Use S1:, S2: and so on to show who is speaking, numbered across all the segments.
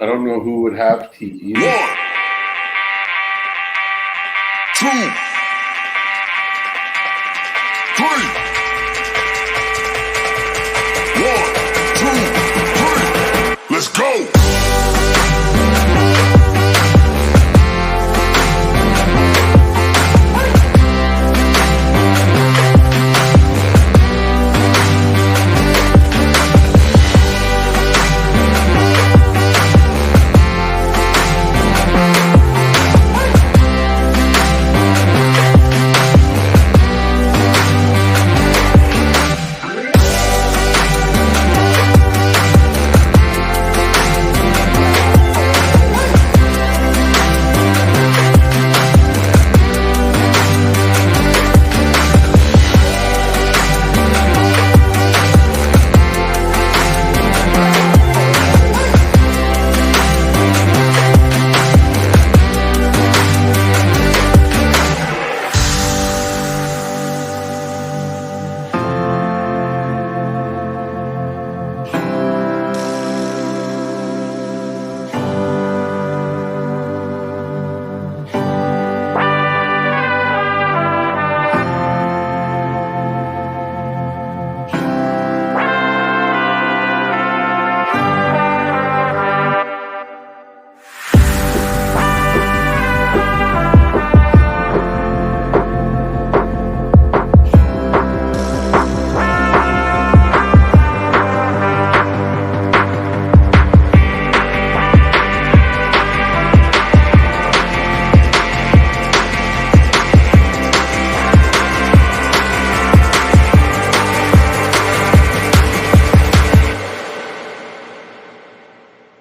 S1: I don't know who would have tea.
S2: 1, 2, 3. 1, 2, 3. Let's go.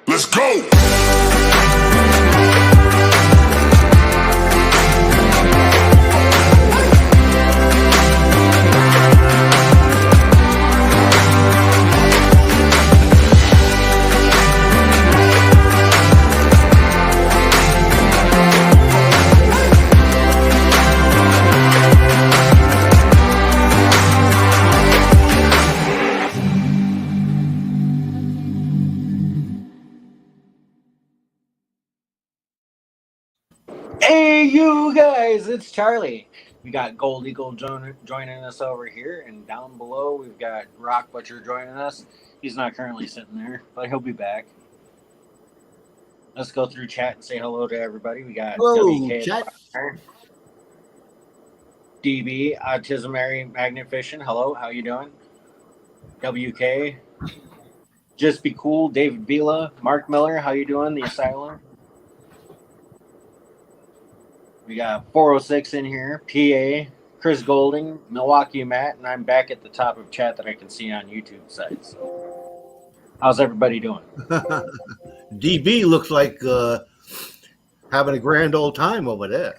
S2: Let's go!
S3: Hey, you guys, it's Charlie. We got Gold Eagle joining us over here, and down below we've got Rock Butcher joining us. He's not currently sitting there, but he'll be back. Let's go through chat and say hello to everybody. We got
S4: Hello,
S3: WK,
S4: chat.
S3: DB, Autismary Magnificent. Hello, how you doing? WK, Just Be Cool, David Vila, Mark Miller, how you doing? The Asylum. We got 406 in here, PA, Chris Golding, Milwaukee Matt, and I'm back at the top of chat that I can see on YouTube site. So, how's everybody doing?
S4: DB looks like having a grand old time over there.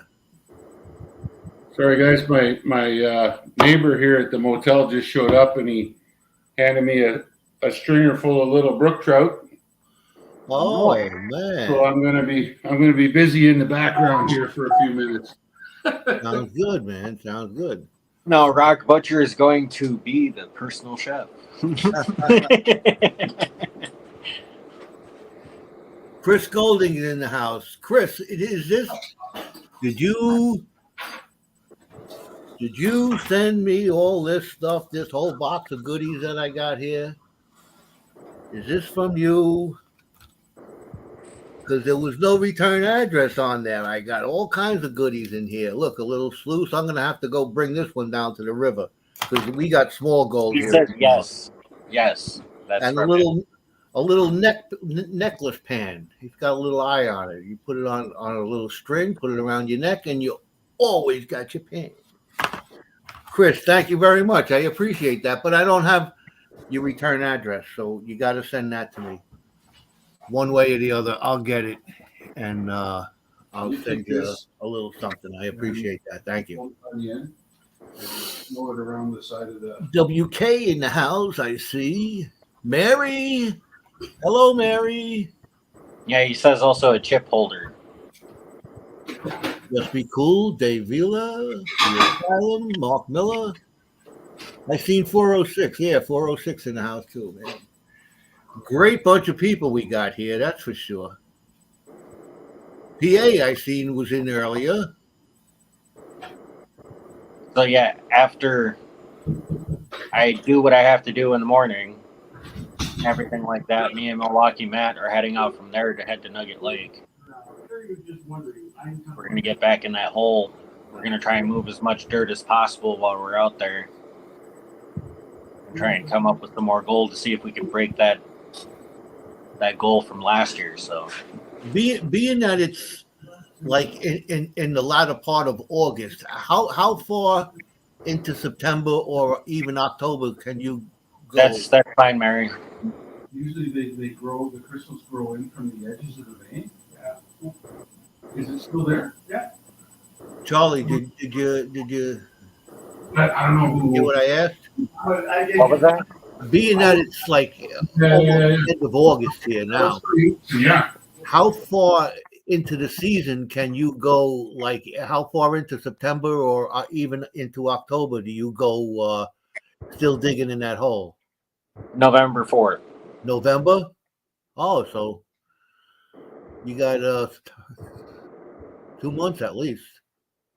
S1: Sorry, guys. My neighbor here at the motel just showed up, and he handed me a stringer full of little brook trout.
S4: Oh man!
S1: So I'm gonna be busy in the background here for a few minutes.
S4: Sounds good, man. Sounds good.
S3: No, Rock Butcher is going to be the personal chef.
S4: Chris Golding is in the house. Chris, is this? Did you send me all this stuff? This whole box of goodies that I got here? Is this from you? Because there was no return address on there. I got all kinds of goodies in here. Look, a little sluice. I'm going to have to go bring this one down to the river because we got small gold
S3: He
S4: here.
S3: said yes. Yes. That's
S4: And a little necklace pan. It's got a little eye on it. You put it on a little string, put it around your neck, and you always got your pan. Chris, thank you very much. I appreciate that, but I don't have your return address, so you got to send that to me. One way or the other, I'll get it, and I'll send you a little something. I appreciate that. Thank you.
S1: Lower it around the side of the.
S4: WK in the house, I see. Mary. Hello, Mary.
S3: Yeah, he says also a chip holder.
S4: Just Be Cool, Dave Vila, The Asylum, Mark Miller. I seen 406. Yeah, 406 in the house too, man. Great bunch of people we got here, that's for sure. PA I seen was in earlier.
S3: So yeah, after I do what I have to do in the morning, everything like that, me and Milwaukee Matt are heading out from there to head to Nugget Lake. We're going to get back in that hole. We're going to try and move as much dirt as possible while we're out there. And try and come up with some more gold to see if we can break that goal from last year. So
S4: Being that it's like in the latter part of August, how far into September or even October can you go?
S3: that's fine, Mary.
S5: Usually they grow, the crystals grow in from the edges of the vein. Yeah. Is it still there? Yeah.
S4: Charlie, did you
S5: I don't know who.
S4: hear what I asked?
S3: What was that?
S4: Being that it's like almost end of August here now,
S5: Yeah.
S4: how far into the season can you go? Like, how far into September or even into October do you go still digging in that hole?
S3: November 4th.
S4: November? Oh, so you got 2 months at least.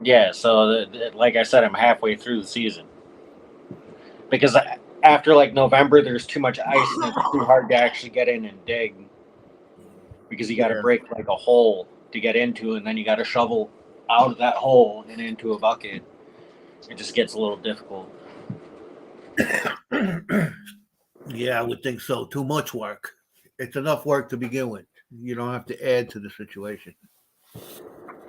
S3: Yeah, so like I said, I'm halfway through the season. Because after like November, there's too much ice and it's too hard to actually get in and dig. Because you got to break like a hole to get into, and then you got to shovel out of that hole and into a bucket. It just gets a little difficult.
S4: Yeah, I would think so. Too much work. It's enough work to begin with. You don't have to add to the situation.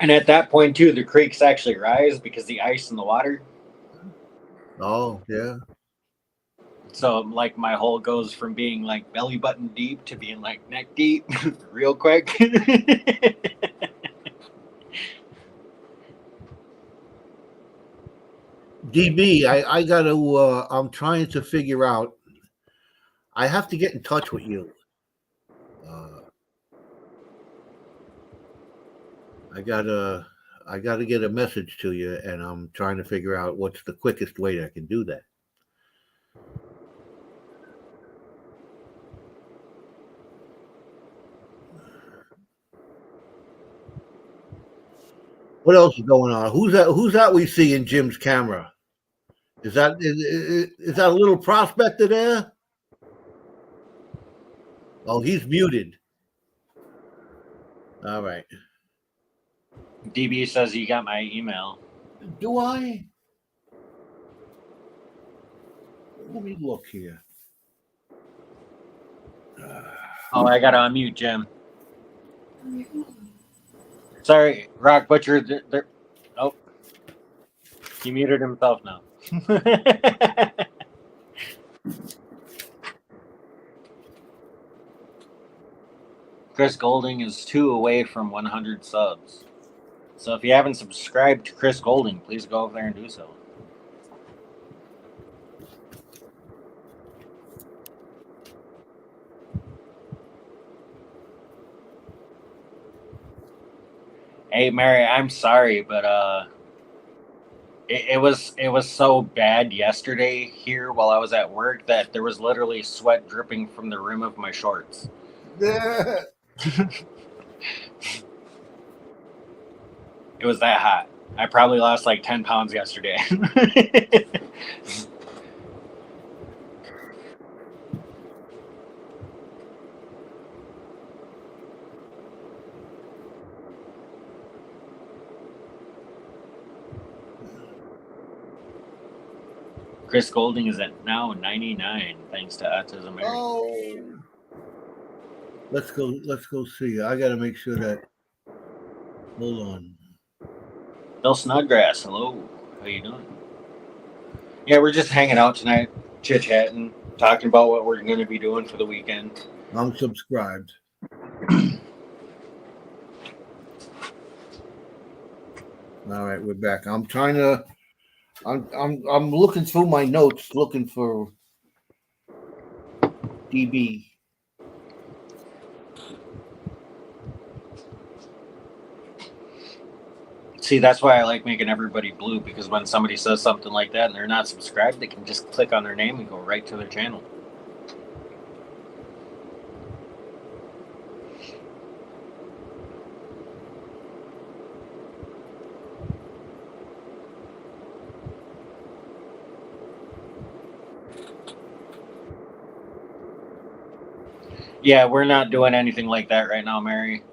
S3: And at that point, too, the creeks actually rise because the ice and the water.
S4: Oh, yeah.
S3: So, like, my hole goes from being like belly button deep to being like neck deep real quick.
S4: DB, I gotta. I'm trying to figure out. I have to get in touch with you. I gotta get a message to you, and I'm trying to figure out what's the quickest way I can do that. What else is going on? Who's that we see in Jim's camera? Is that a little prospector there? Oh, he's muted. All right.
S3: DB says you got my email.
S4: Do I? Let me look here.
S3: Oh, I gotta unmute Jim. Sorry, Rock Butcher. Oh, he muted himself now. Chris Golding is 2 away from 100 subs. So if you haven't subscribed to Chris Golding, please go over there and do so. Hey Mary, I'm sorry, but it was so bad yesterday here while I was at work that there was literally sweat dripping from the rim of my shorts. It was that hot. I probably lost like 10 pounds yesterday. Chris Golding is at now 99 thanks to Autism America.
S4: Oh. Let's go see. I got to make sure that. Hold on.
S3: Bill Snodgrass, hello. How you doing? Yeah, we're just hanging out tonight, chit-chatting, talking about what we're going to be doing for the weekend.
S4: I'm subscribed. All right, we're back. I'm trying to. I'm looking through my notes, looking for DB.
S3: See, that's why I like making everybody blue, because when somebody says something like that and they're not subscribed, they can just click on their name and go right to their channel. Yeah, we're not doing anything like that right now, Mary.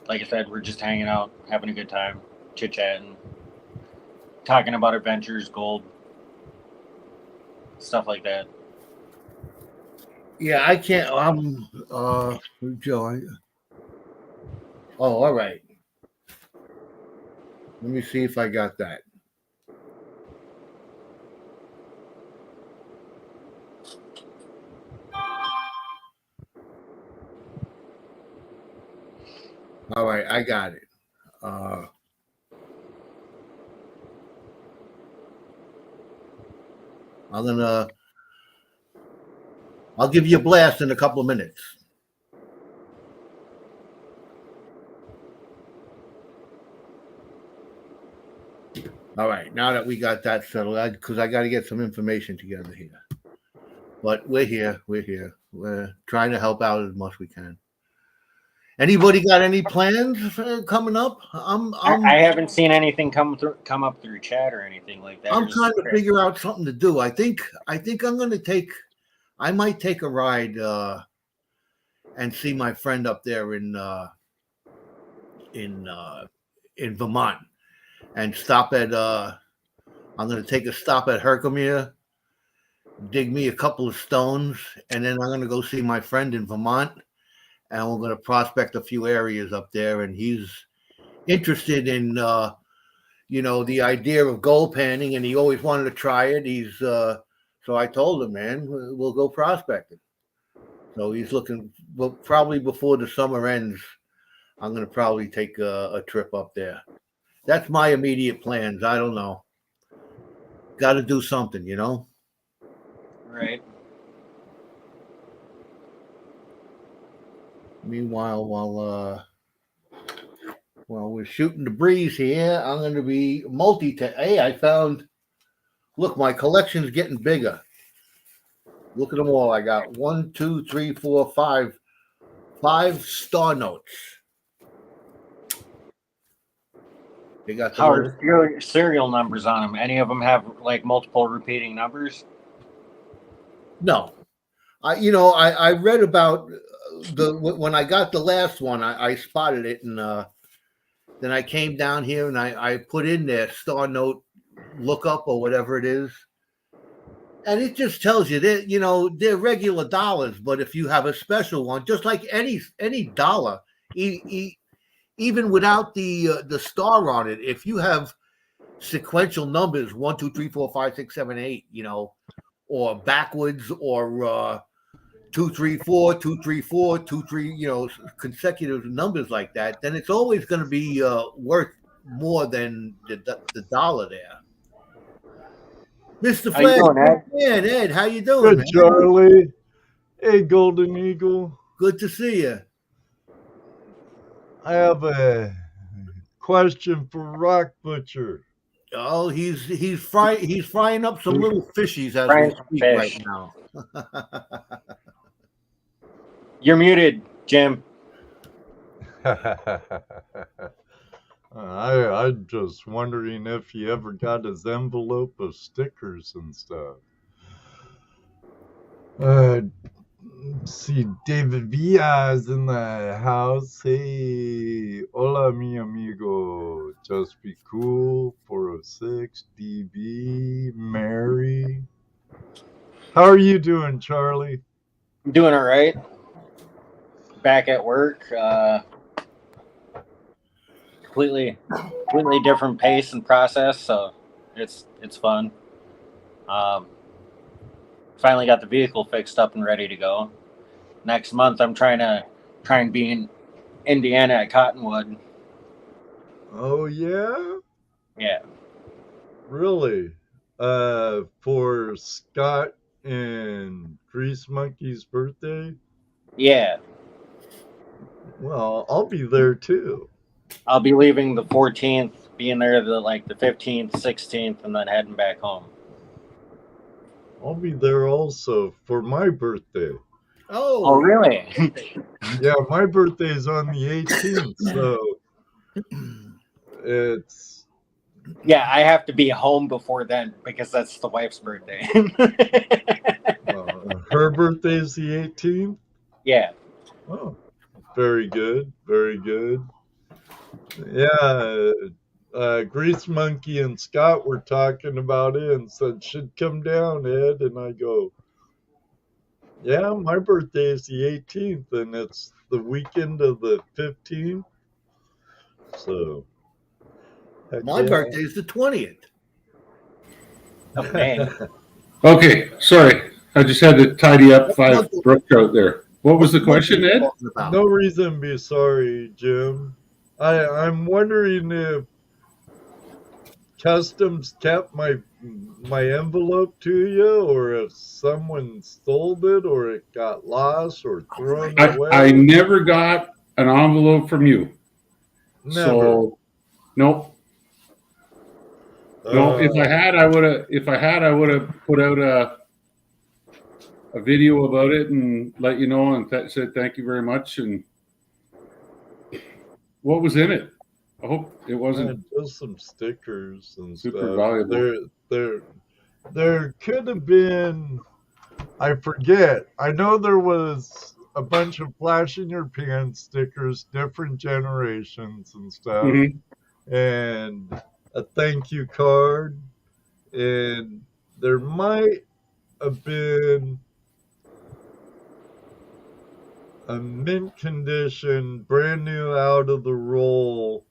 S3: Like I said, we're just hanging out, having a good time, chit-chatting, talking about adventures, gold, stuff like that.
S4: Yeah, I can't. Joe. Oh, all right. Let me see if I got that. All right, I got it. I'll give you a blast in a couple of minutes. All right, now that we got that settled, because I got to get some information together here. But we're here. We're trying to help out as much as we can. Anybody got any plans coming up?
S3: I haven't seen anything come up through chat or anything like that.
S4: I'm trying to figure out something to do. I think I'm going to take. I might take a ride and see my friend up there in Vermont, and stop at. I'm going to take a stop at Herkimer, dig me a couple of stones, and then I'm going to go see my friend in Vermont, and we're going to prospect a few areas up there. And he's interested in, the idea of gold panning, and he always wanted to try it. So I told him, man, we'll go prospecting. So he's looking. Well, probably before the summer ends, I'm going to probably take a trip up there. That's my immediate plans. I don't know. Got to do something,
S3: Right.
S4: Meanwhile, while we're shooting the breeze here, I'm going to be Hey, I found. Look, my collection's getting bigger. Look at them all. I got 1, 2, 3, 4, 5. 5 star notes. They got
S3: How are the serial numbers on them? Any of them have like multiple repeating numbers?
S4: No. I read about when I got the last one, I spotted it, and then I came down here and I put in there star note lookup or whatever it is. And it just tells you that, they're regular dollars, but if you have a special one, just like any dollar, even without the star on it, if you have sequential numbers 1, 2, 3, 4, 5, 6, 7, 8, or backwards, or 2, 3, 4, 2, 3, 4, 2, 3, consecutive numbers like that, then it's always going to be worth more than the dollar there. Mr. Flash, man, Ed, how you doing?
S6: Good, man? Charlie. Hey, Golden Eagle.
S4: Good to see you.
S6: I have a question for Rock Butcher.
S4: Oh, he's frying up some little fishies as we speak right now.
S3: You're muted, Jim.
S6: I'm just wondering if he ever got his envelope of stickers and stuff. See, David Villa's in the house. Hey, hola, mi amigo. Just be cool. 406 DB. Mary. How are you doing, Charlie?
S3: I'm doing all right. Back at work. Completely different pace and process, so it's fun. Finally got the vehicle fixed up and ready to go. Next month I'm trying and be in Indiana at Cottonwood.
S6: Oh yeah?
S3: Yeah.
S6: Really? For Scott and Grease Monkey's birthday?
S3: Yeah.
S6: Well, I'll be there too.
S3: I'll be leaving the 14th, being there the 15th, 16th, and then heading back home.
S6: I'll be there also for my birthday.
S3: Oh really?
S6: Yeah, my birthday is on the 18th, so it's...
S3: Yeah, I have to be home before then because that's the wife's birthday.
S6: her birthday's the 18th?
S3: Yeah.
S6: Oh, very good. Very good. Yeah. Grease Monkey and Scott were talking about it and said, should come down, Ed. And I go, yeah, my birthday is the 18th, and it's the weekend of the 15th. So, heck
S4: My
S6: yeah.
S4: birthday is the 20th.
S3: Of May.
S1: Okay, sorry. I just had to tidy up 5 brooks out there. What was the question, Ed?
S6: No reason to be sorry, Jim. I'm wondering if Customs kept my envelope to you, or if someone stole it, or it got lost or thrown away.
S1: I never got an envelope from you.
S6: Never.
S1: So, nope. No, if I had, I would have. If I had, I would have put out a video about it and let you know, and said thank you very much. And what was in it? I hope it wasn't
S6: just some stickers and
S1: super
S6: stuff.
S1: valuable.
S6: There could have been. I forget. I know there was a bunch of flash in your pants stickers, different generations and stuff, and a thank you card, and there might have been a mint condition, brand new out of the roll.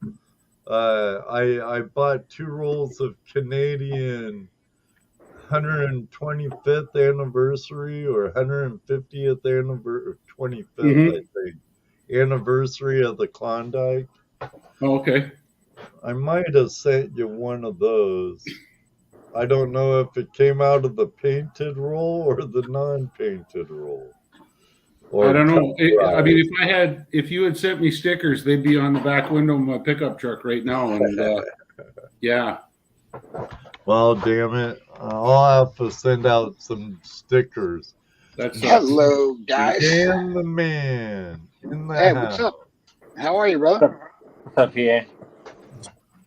S6: I bought 2 rolls of Canadian 125th anniversary or 150th anniversary, 25th, I think, anniversary of the Klondike.
S1: Oh, okay.
S6: I might have sent you one of those. I don't know if it came out of the painted roll or the non-painted roll.
S1: I don't know. I mean, if you had sent me stickers, they'd be on the back window of my pickup truck right now. And yeah.
S6: Well, damn it. I'll have to send out some stickers.
S7: Hello, guys.
S6: Dan the man. In the
S7: Hey,
S6: house.
S7: what's up? How are you, brother?
S3: What's up, PA?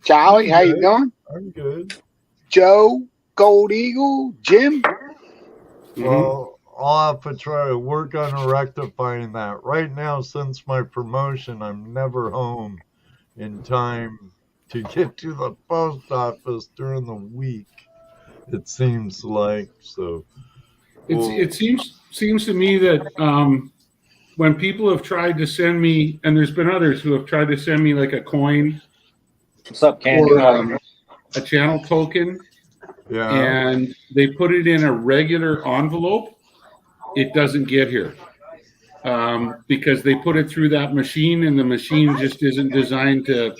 S7: Charlie, how you doing?
S6: I'm good.
S7: Joe, Gold Eagle, Jim?
S6: Well, I'll have to try to work on rectifying that. Right now, since my promotion, I'm never home in time to get to the post office during the week. It seems like so.
S1: It seems to me that when people have tried to send me, and there's been others who have tried to send me like a coin,
S3: What's up, Candy?
S1: or a channel token,
S6: Yeah.
S1: and they put it in a regular envelope, it doesn't get here because they put it through that machine, and the machine just isn't designed to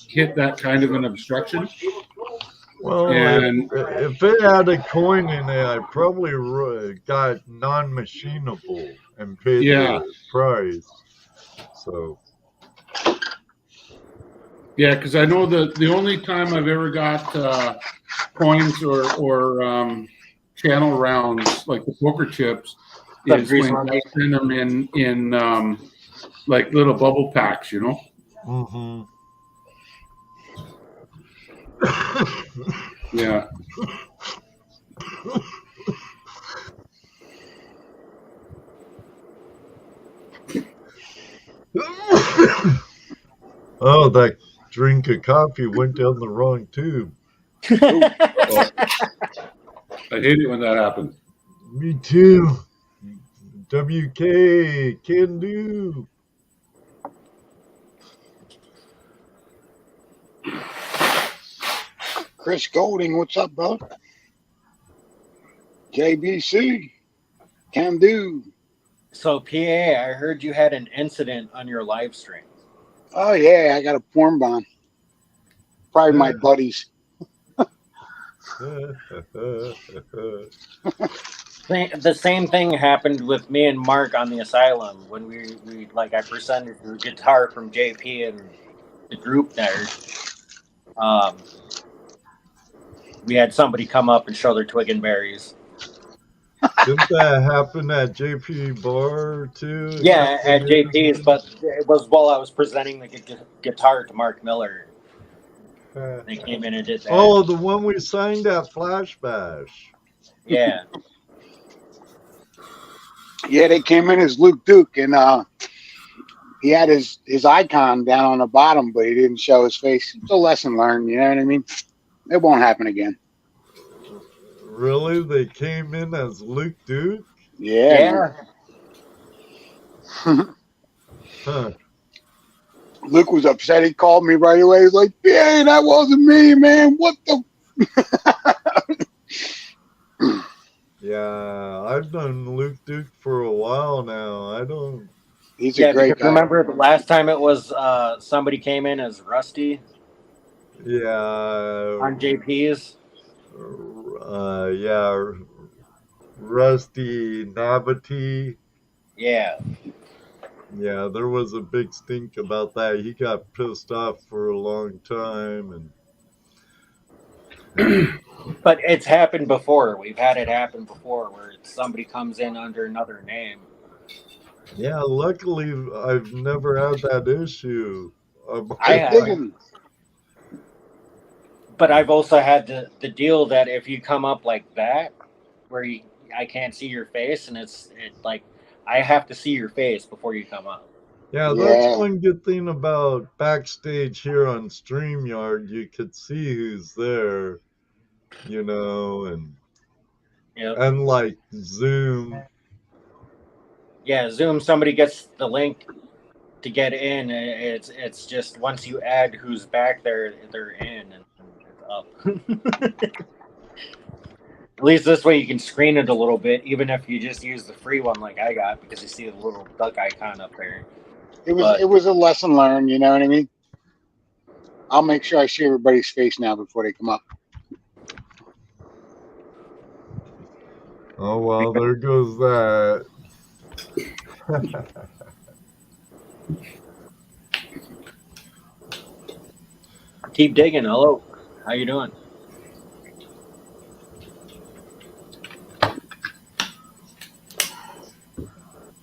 S1: hit that kind of an obstruction.
S6: Well,
S1: And
S6: if it had a coin in it, I probably got non-machinable and paid
S1: Yeah.
S6: the price. So,
S1: yeah, because I know the only time I've ever got coins or channel rounds like the poker chips is when I send them in like little bubble packs, you know.
S6: mm-hmm.
S1: Yeah.
S6: Oh, that drink of coffee went down the wrong tube.
S1: I hate it when that happens.
S6: Me too. WK can do.
S7: Chris Golding, what's up, brother? JBC, can do.
S3: So, PA, I heard you had an incident on your live stream.
S7: Oh, yeah, I got a porn bomb. Probably my buddies.
S3: The same thing happened with me and Mark on the asylum when we like I presented the guitar from JP and the group there. We had somebody come up and show their twig and berries.
S6: Didn't that happen at JP Bar too?
S3: Yeah, at JP's, but it was while I was presenting the guitar to Mark Miller. They came in and did that.
S6: Oh, the one we signed at Flash Bash.
S3: Yeah.
S7: Yeah, they came in as Luke Duke, and he had his icon down on the bottom, but he didn't show his face. It's a lesson learned. You know what I mean? It won't happen again.
S6: Really? They came in as Luke Duke?
S7: Yeah.
S3: Yeah.
S6: Huh.
S7: Luke was upset. He called me right away. He's like, "Yeah, that wasn't me, man. What the?"
S6: Yeah, I've known Luke Duke for a while now. I don't.
S7: He's
S3: Yeah,
S7: a great
S3: because
S7: guy.
S3: remember the last time it was somebody came in as Rusty
S6: Yeah.
S3: on JP's.
S6: Yeah. Rusty Navity.
S3: Yeah.
S6: Yeah, there was a big stink about that. He got pissed off for a long time, and
S3: But it's happened before. We've had it happen before where somebody comes in under another name.
S6: yeah, luckily I've never had that issue.
S3: I
S7: Just
S3: have.
S7: digging.
S3: But I've also had the deal that if you come up like that, where I can't see your face, and it's like I have to see your face before you come up.
S6: Yeah, that's one good thing about backstage here on StreamYard. You could see who's there, and
S3: Yep.
S6: unlike Zoom.
S3: Yeah, Zoom. Somebody gets the link to get in. It's just once you add who's back there, they're in and it's up. At least this way you can screen it a little bit, even if you just use the free one like I got, because you see the little duck icon up there.
S7: It was a lesson learned. You know what I mean? I'll make sure I see everybody's face now before they come up.
S6: Oh well, there goes that.
S3: Keep digging. Hello, how you doing?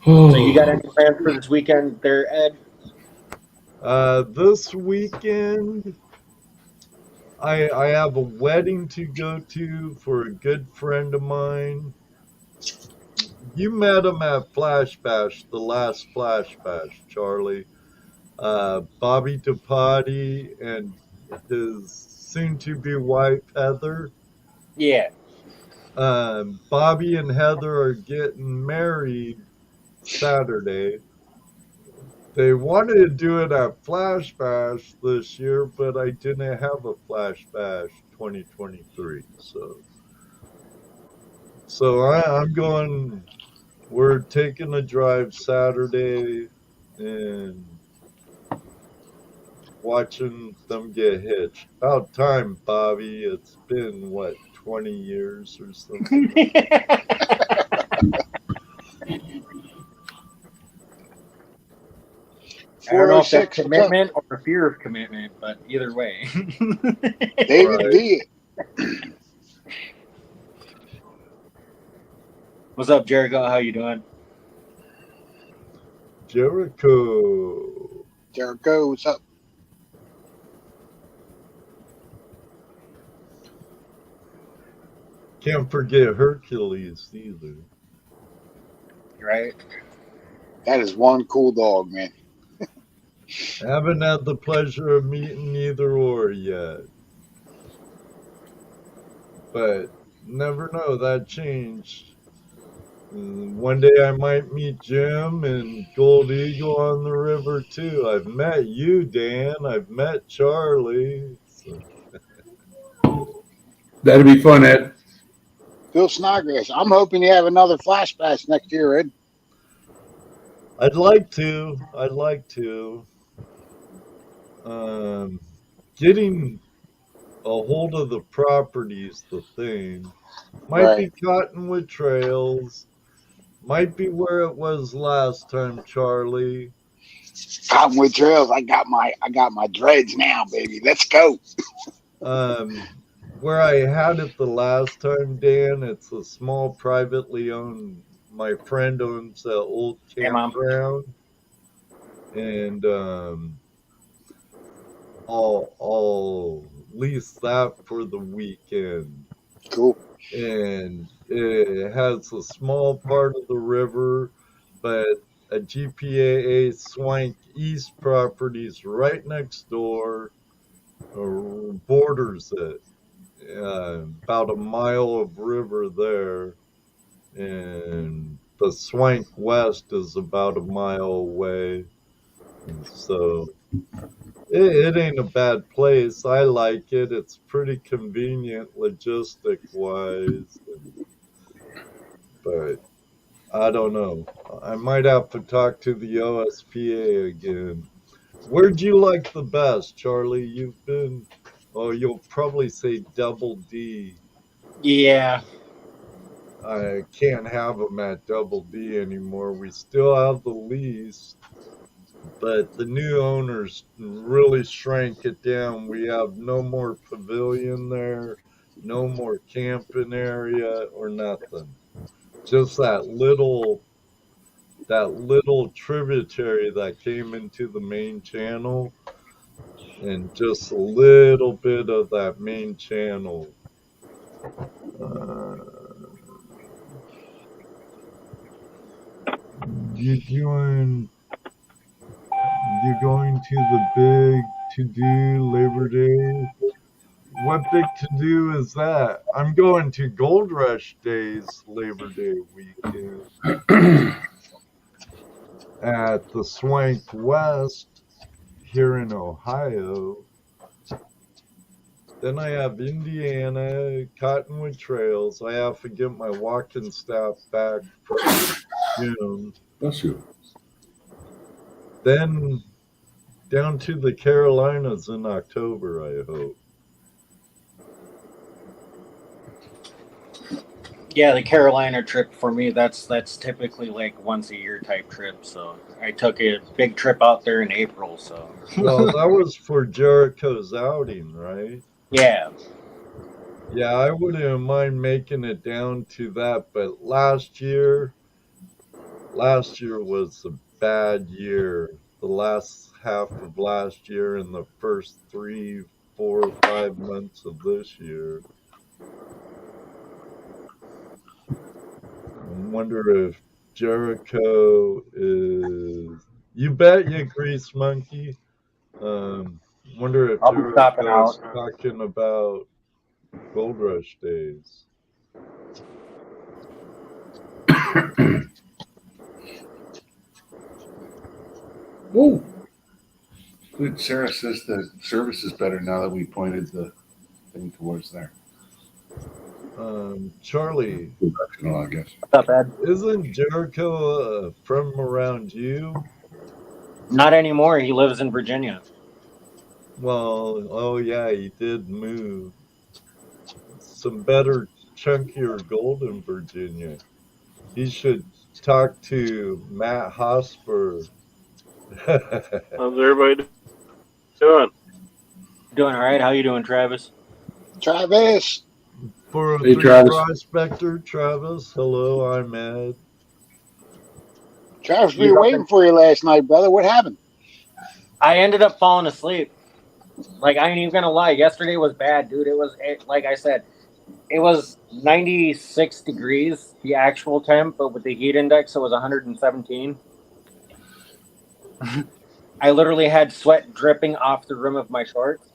S3: So you got any plans for this weekend there, Ed?
S6: This weekend, I have a wedding to go to for a good friend of mine. You met him at Flash Bash, the last Flash Bash, Charlie. Bobby DePotti and his soon-to-be wife, Heather.
S3: Yeah.
S6: Bobby and Heather are getting married Saturday. They wanted to do it at Flash Bash this year, but I didn't have a Flash Bash 2023. So I'm going, we're taking a drive Saturday and watching them get hitched. About time, Bobby. It's been, 20 years or something?
S3: I don't know if that's commitment or fear of commitment, but either way.
S7: David V.
S3: What's up, Jericho? How you doing?
S6: Jericho,
S7: what's up?
S6: Can't forget Hercules either.
S3: Right?
S7: That is one cool dog, man.
S6: Haven't had the pleasure of meeting either or yet. But never know, that changed. One day I might meet Jim and Gold Eagle on the river too. I've met you, Dan. I've met Charlie. So.
S1: That'd be fun, Ed.
S7: Phil Snodgrass. I'm hoping you have another Flash Bash next year, Ed.
S6: I'd like to. Getting a hold of the property's the thing. Might be Cottonwood Trails. Might be where it was last time, Charlie.
S7: Cottonwood Trails. I got my dreads now, baby. Let's go.
S6: Where I had it the last time, Dan, it's a small privately owned. My friend owns an old campground, and I'll lease that for the weekend.
S7: Cool.
S6: And it has a small part of the river but a GPAA Swank East property's right next door, or borders it. About a mile of river there, and the Swank West is about a mile away. And so it ain't a bad place. I like it. It's pretty convenient logistic wise. But I don't know. I might have to talk to the OSPA again. Where'd you like the best, Charlie? You've been, oh, you'll probably say Double D.
S3: Yeah.
S6: I can't have them at Double D anymore. We still have the lease, but the new owners really shrank it down. We have no more pavilion there, no more camping area or nothing. Just that little tributary that came into the main channel, and just a little bit of that main channel. You going to the big to-do Labor Day? What big to-do is that? I'm going to Gold Rush Days Labor Day weekend at the Swank West here in Ohio. Then I have Indiana, Cottonwood Trails. I have to get my walking staff back for June.
S1: Bless you.
S6: Then down to the Carolinas in October, I hope.
S3: Yeah, the Carolina trip for me, that's typically like once a year type trip. So I took a big trip out there in April. So
S6: Well, that was for Jericho's outing, right?
S3: yeah.
S6: Yeah, I wouldn't mind making it down to that, but last year was a bad year. The last half of last year and the first 3, 4, 5 months of this year. I wonder if Jericho is. You bet you, Grease Monkey. Wonder if
S3: I'll be stopping
S6: Jericho's
S3: out.
S6: talking about Gold Rush Days.
S1: Whoa.
S8: Good. Sarah says the service is better now that we pointed the thing towards there.
S6: Charlie,
S8: Directional, I guess.
S3: What's up, Ed?
S6: isn't Jericho from around you?
S3: Not anymore. He lives in Virginia.
S6: Well, oh yeah, he did move. Some better, chunkier gold in Virginia. He should talk to Matt Hosper.
S9: How's everybody doing?
S3: Doing all right. How you doing, Travis?
S7: Travis.
S6: 403
S1: Hey, Travis.
S6: Prospector, Travis. Hello, I'm Ed.
S7: Travis, we were waiting for you last night, brother. What happened?
S3: I ended up falling asleep. Like, I ain't even gonna lie. Yesterday was bad, dude. Like I said, it was 96 degrees, the actual temp, but with the heat index, it was 117. I literally had sweat dripping off the rim of my shorts.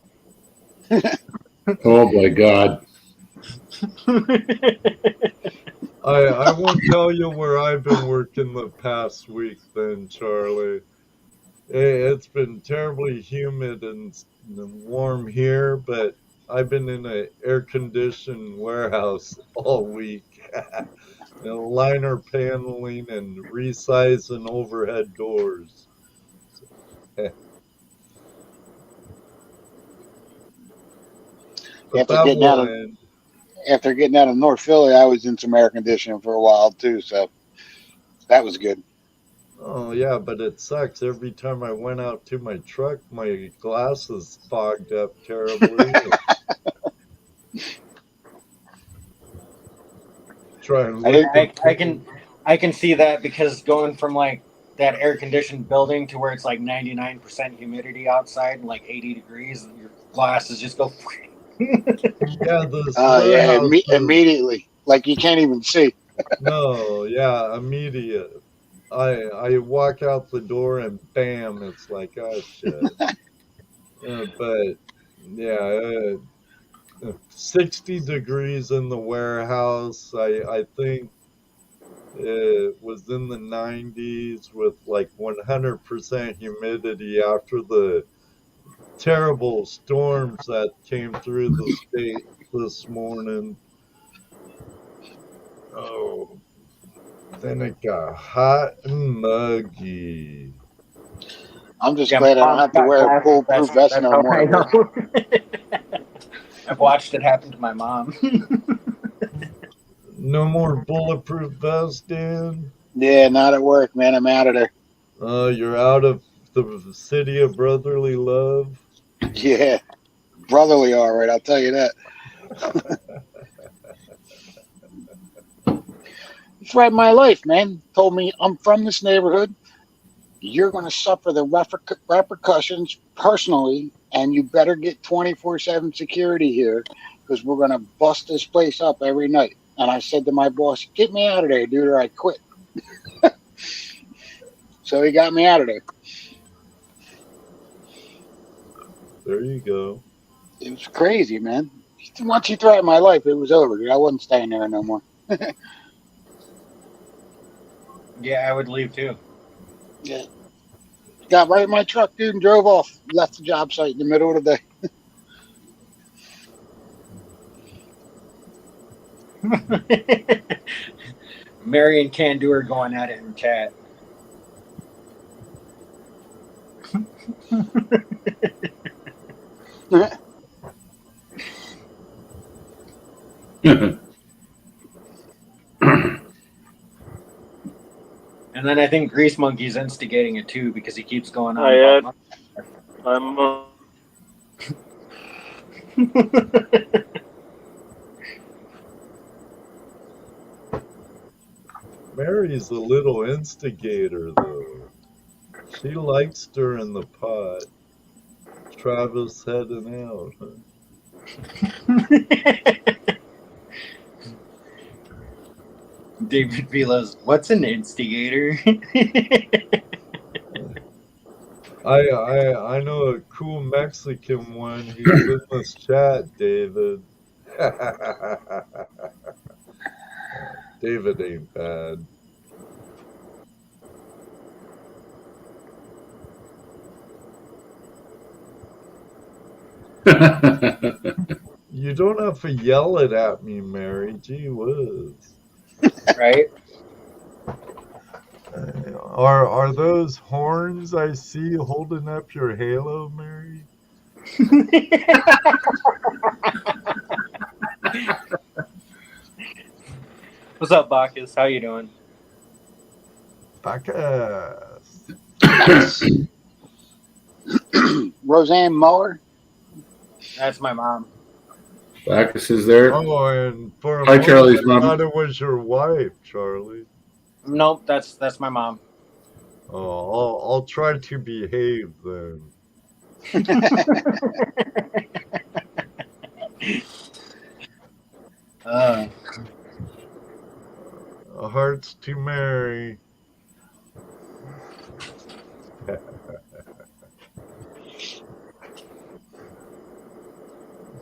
S1: Oh my God.
S6: I won't tell you where I've been working the past week then, Charlie. It's been terribly humid and warm here, but I've been in an air-conditioned warehouse all week. Liner paneling and resizing overhead doors. But
S7: After
S6: that
S7: getting out
S6: will
S7: of-
S6: end.
S7: After getting out of North Philly, I was in some air conditioning for a while too, so that was good.
S6: Oh yeah, but it sucks. Every time I went out to my truck, my glasses fogged up terribly. Try and look
S3: I can see that, because going from like that air conditioned building to where it's like 99% humidity outside and like 80 degrees, and your glasses just go.
S6: Yeah, this
S7: Yeah,
S6: warehouse is-
S7: immediately, like you can't even see.
S6: No, yeah, immediate. I walk out the door and bam, it's like, oh shit. But yeah, 60 degrees in the warehouse. I think it was in the 90s with like 100% humidity after the terrible storms that came through the state this morning. Oh, then it got hot and muggy.
S7: I'm just glad I don't have to wear a bulletproof vest
S3: That's
S7: no
S3: how
S7: more.
S3: I know. I've watched it happen to my mom.
S6: No more bulletproof vest, Dan?
S7: Yeah, not at work, man. I'm out of there.
S6: You're out of the city of brotherly love?
S7: Yeah, brotherly, all right. I'll tell you that. He threatened my life, man. Told me, I'm from this neighborhood. You're going to suffer the repercussions personally, and you better get 24/7 security here because we're going to bust this place up every night. And I said to my boss, get me out of there, dude, or I quit. So he got me out of there.
S6: There you go.
S7: It was crazy, man. Once he threatened my life, it was over, dude. I wasn't staying there no more.
S3: Yeah, I would leave too.
S7: Yeah. Got right in my truck, dude, and drove off. Left the job site in the middle of the
S3: day. Mary and Candu are going at it in chat. And then I think Grease Monkey's instigating it too because he keeps going on.
S6: Mary's a little instigator, though. She likes stirring the pot. Travis heading out, huh?
S3: David Vilas, what's an instigator?
S6: I know a cool Mexican one. He's in this chat, David. David ain't bad. You don't have to yell it at me, Mary. Gee whiz.
S3: Right?
S6: Are those horns I see holding up your halo, Mary?
S3: What's up, Bacchus? How you doing?
S6: Bacchus.
S7: Roseanne Muller.
S3: That's my mom.
S1: Bacchus is there.
S6: Oh, and for a
S1: Hi,
S6: moment,
S1: Charlie's
S6: I
S1: mom.
S6: thought it was your wife, Charlie.
S3: Nope, that's my mom.
S6: Oh, I'll try to behave then. Hearts to Mary.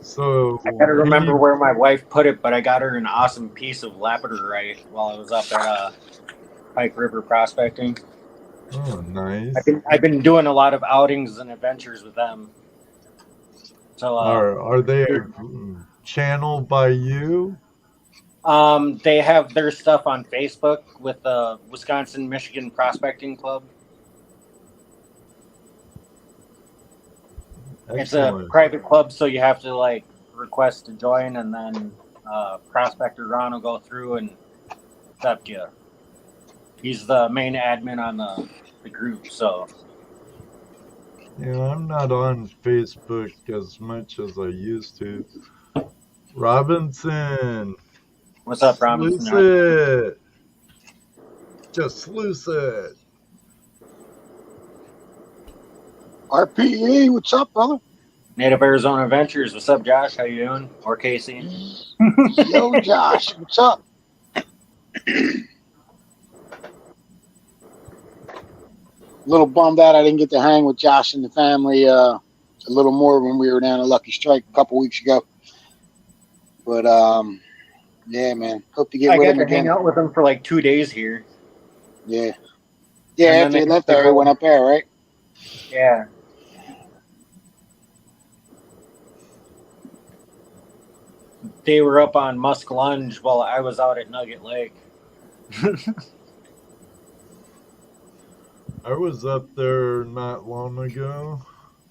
S6: So
S3: I gotta remember where my wife put it, but I got her an awesome piece of labradorite while I was up at Pike River prospecting.
S6: Oh, nice.
S3: I've been doing a lot of outings and adventures with them. So
S6: are they a channel by you?
S3: They have their stuff on Facebook with the Wisconsin Michigan Prospecting Club.
S6: Excellent.
S3: It's a private club, so you have to like request to join, and then Prospector Ron will go through and accept you. He's the main admin on the group, so.
S6: Yeah, I'm not on Facebook as much as I used to. Robinson.
S3: What's up, Robinson?
S6: Sluice it. Just sluice it.
S7: RPE, what's up, brother?
S3: Native Arizona Adventures. What's up, Josh? How you doing? Or Casey?
S7: Yo, Josh, what's up? little bummed out I didn't get to hang with Josh and the family a little more when we were down at Lucky Strike a couple weeks ago. But yeah, man, hope to get
S3: I
S7: with
S3: got
S7: him
S3: to
S7: again.
S3: hang out with him for like 2 days here.
S7: Yeah,
S3: And
S7: after
S3: then
S7: you
S3: they-
S7: left there, we went up there, right?
S3: Yeah. They were up on Musk Lunge while I was out at Nugget Lake.
S6: I was up there not long ago.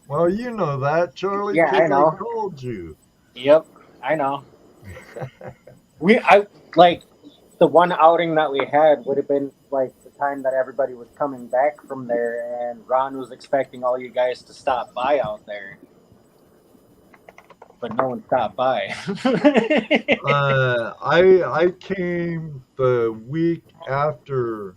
S6: Well, you know that, Charlie.
S3: Yeah, I
S6: 'cause
S3: know.
S6: Told you.
S3: Yep, I know. I like the one outing that we had would have been like the time that everybody was coming back from there, and Ron was expecting all you guys to stop by out there, but no one stopped by.
S6: I came the week after,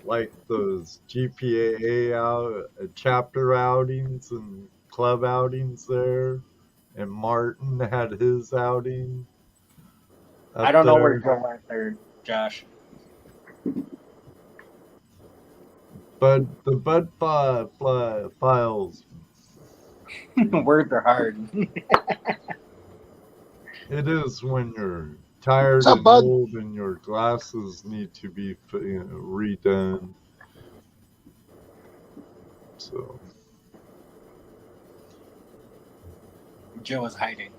S6: like those GPAA chapter outings and club outings there, and Martin had his outing. up
S3: I don't know where
S6: there.
S3: Joe went there, Josh.
S6: But the Bud Files,
S3: Words are hard.
S6: it is when you're tired
S7: What's up,
S6: and
S7: bud?
S6: old and your glasses need to be redone. So,
S3: Joe is hiding.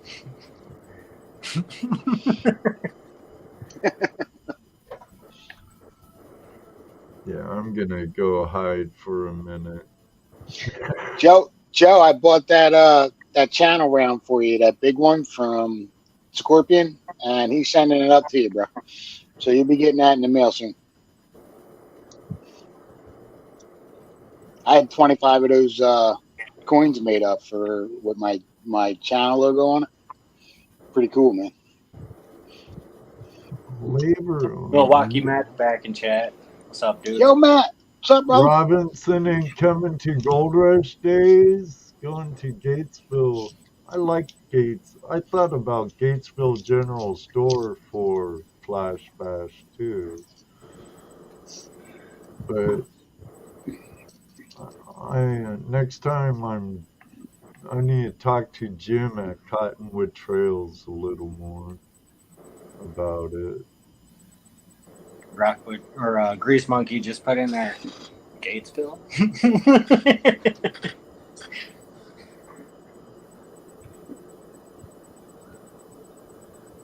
S6: yeah, I'm gonna go hide for a minute.
S7: Joe, I bought that channel round for you, that big one from Scorpion, and he's sending it up to you, bro. So you'll be getting that in the mail soon. I had 25 of those coins made up for with my channel logo on it. Pretty cool, man.
S6: Labor.
S3: Milwaukee Matt's back in chat. What's up, dude?
S7: Yo, Matt, what's up, bro?
S6: Robinson and coming to Gold Rush days, going to Gatesville. I like Gates. I thought about Gatesville General Store for Flash Bash too. But next time I need to talk to Jim at Cottonwood Trails a little more about it.
S3: Rockwood or Grease Monkey just put in there. Gatesville.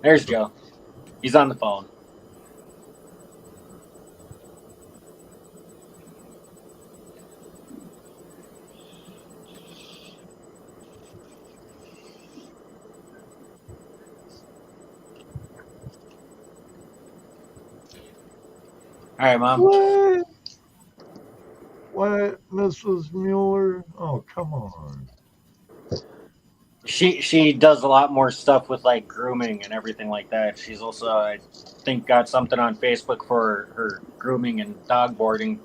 S3: There's Joe. He's on the phone. All right, Mom.
S6: What, Mrs. Mueller? Oh, come on.
S3: She does a lot more stuff with like grooming and everything like that. She's also, I think, got something on Facebook for her grooming and dog boarding.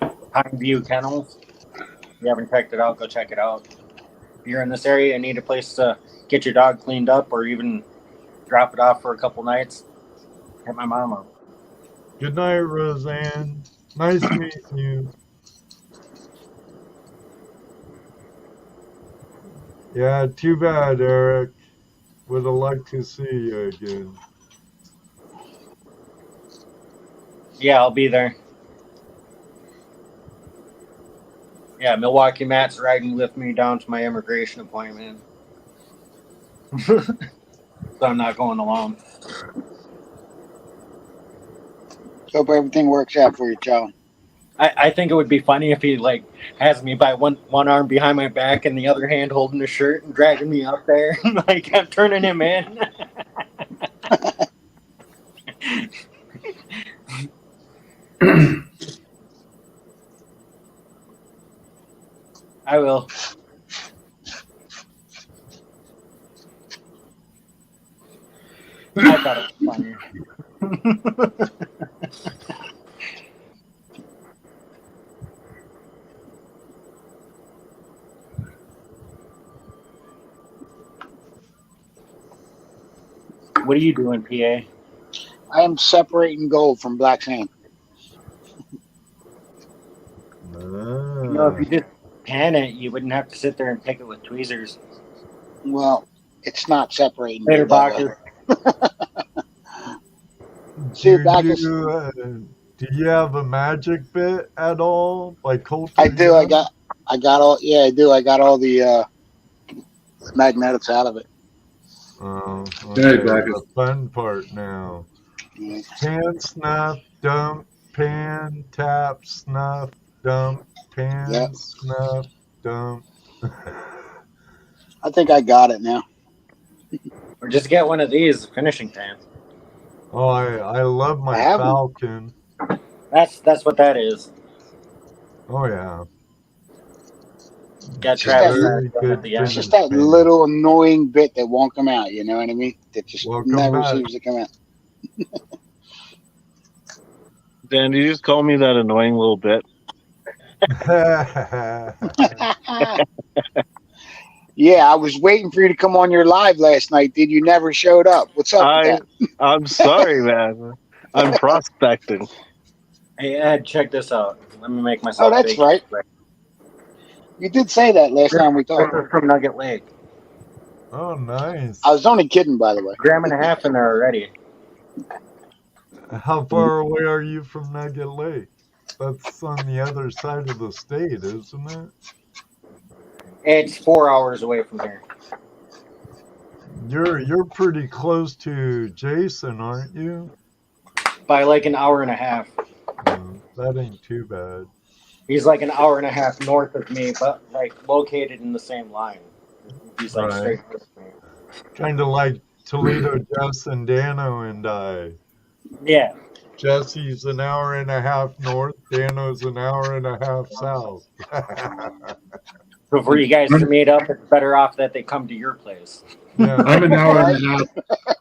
S3: Pine View Kennels. If you haven't checked it out, go check it out. If you're in this area and need a place to get your dog cleaned up or even drop it off for a couple nights, hit my mom up.
S6: Good night, Roseanne. Nice meeting you. Yeah, too bad, Eric. Would have liked to see you again.
S3: Yeah, I'll be there. Yeah, Milwaukee Matt's riding with me down to my immigration appointment. So I'm not going alone.
S7: Hope everything works out for you, Charlie.
S3: I think it would be funny if he like has me by one arm behind my back and the other hand holding the shirt and dragging me up there. Like I'm turning him in. I will. I thought it was funny. What are you doing, PA?
S7: I am separating gold from black sand.
S3: if you just pan it, you wouldn't have to sit there and pick it with tweezers.
S7: Well, it's not separating.
S3: Later,
S7: that way.
S3: Bacher.
S7: See you, Bacchus.
S6: Do you have a magic bit at all? Like Colt?
S7: I do. I got all. Yeah, I do. I got all the magnetics out of it.
S6: Oh,
S1: Hey,
S6: okay.
S1: Bacchus.
S6: The fun part now.
S7: Yeah.
S6: Pan, snuff, dump, pan, tap, snuff, dump, pan,
S7: Yep.
S6: snuff, dump.
S7: I think I got it now.
S3: Or just get one of these finishing pans.
S6: Oh, I love my
S7: I have 'em.
S6: Falcon.
S3: That's what that is.
S6: Oh yeah.
S3: Got
S7: Just
S3: Travis
S6: very
S3: at
S6: good
S3: the end.
S7: It's just that
S6: Finish, man.
S7: little annoying bit that won't come out. You know what I mean? That just
S6: Welcome
S7: never
S6: back.
S7: seems to come out.
S9: Dan, did you just call me that annoying little bit?
S7: Yeah, I was waiting for you to come on your live last night. Did you never showed up? What's up with that?
S9: I'm sorry, man. I'm prospecting.
S3: Hey Ed, check this out. Let me make myself.
S7: Oh, that's
S3: bacon.
S7: right. You did say that last time we
S3: This
S7: talked.
S3: is from Nugget Lake.
S6: Oh, nice.
S7: I was only kidding, by the way.
S3: Gram and a half in there already.
S6: How far away are you from Nugget Lake? That's on the other side of the state, isn't it?
S3: It's 4 hours away from here.
S6: You're pretty close to Jason, aren't you?
S3: By like an hour and a half.
S6: That ain't too bad.
S3: He's like an hour and a half north of me, but like located in the same line. He's like
S6: Right.
S3: straight with me.
S6: Kind of like Toledo, Jess, and Dano and I.
S3: Yeah.
S6: Jesse's an hour and a half north. Dano's an hour and a half south.
S3: So for you guys to meet up, it's better off that they come to your place.
S6: Yeah.
S1: I'm an hour and a half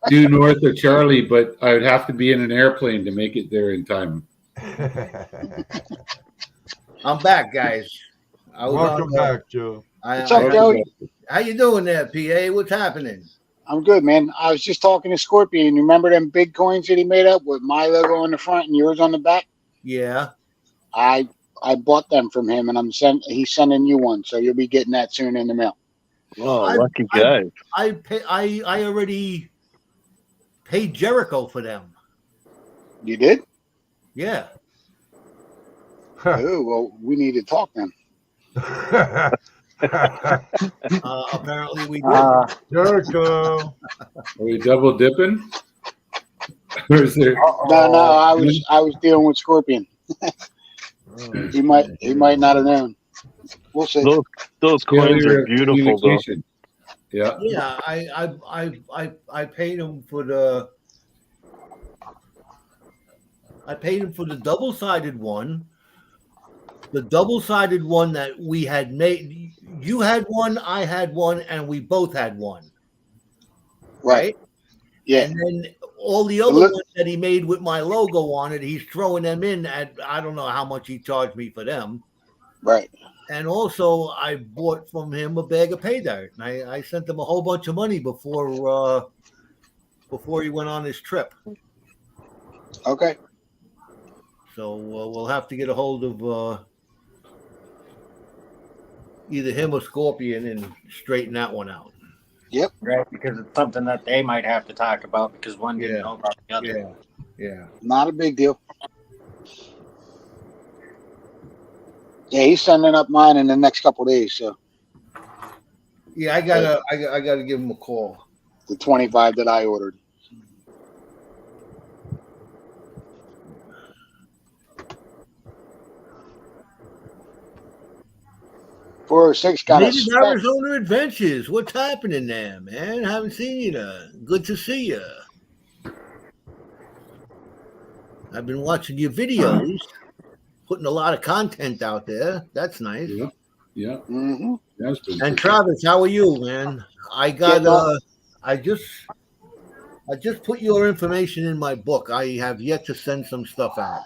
S1: due north of Charlie, but I would have to be in an airplane to make it there in time.
S4: I'm back, guys. I was
S6: Welcome
S4: on,
S6: back, Joe.
S7: What's up, Joey?
S4: How you doing there, PA? What's happening?
S7: I'm good, man. I was just talking to Scorpion. You remember them big coins that he made up with my logo on the front and yours on the back?
S4: Yeah.
S7: I bought them from him, and he's sending you one, so you'll be getting that soon in the mail.
S9: Oh,
S4: I-
S9: lucky guy.
S4: I already paid Jericho for them.
S7: You did?
S4: Yeah.
S7: Oh, well, we need to talk then.
S4: Apparently we did.
S6: Jericho.
S1: Are we double dipping? Or is there?
S7: No, I was dealing with Scorpion. He might not have known. We'll see.
S9: Those coins are beautiful, though.
S1: Yeah.
S4: Yeah, I paid him for the. I paid him for the double-sided one. The double-sided one that we had made. You had one, I had one, and we both had one. Right?
S7: Yeah.
S4: And then all the other ones that he made with my logo on it, he's throwing them in at, I don't know how much he charged me for them.
S7: Right.
S4: And also, I bought from him a bag of pay dirt. And I sent him a whole bunch of money before he went on his trip.
S7: Okay.
S4: So we'll have to get a hold of either him or Scorpion and straighten that one out.
S7: Yep.
S3: Right, because it's something that they might have to talk about because one didn't know about the other.
S4: Yeah.
S7: Not a big deal. Yeah, he's sending up mine in the next couple of days, so
S4: Yeah, I gotta give him a call.
S7: the 25 that I ordered. $406 got a
S4: Native
S7: spec.
S4: Arizona Adventures. What's happening there, man? Haven't seen you there. Good to see you. I've been watching your videos, putting a lot of content out there. That's nice.
S1: Yeah.
S7: Mm-hmm.
S1: That's been
S4: And Travis, how are you, man? I just put your information in my book. I have yet to send some stuff out.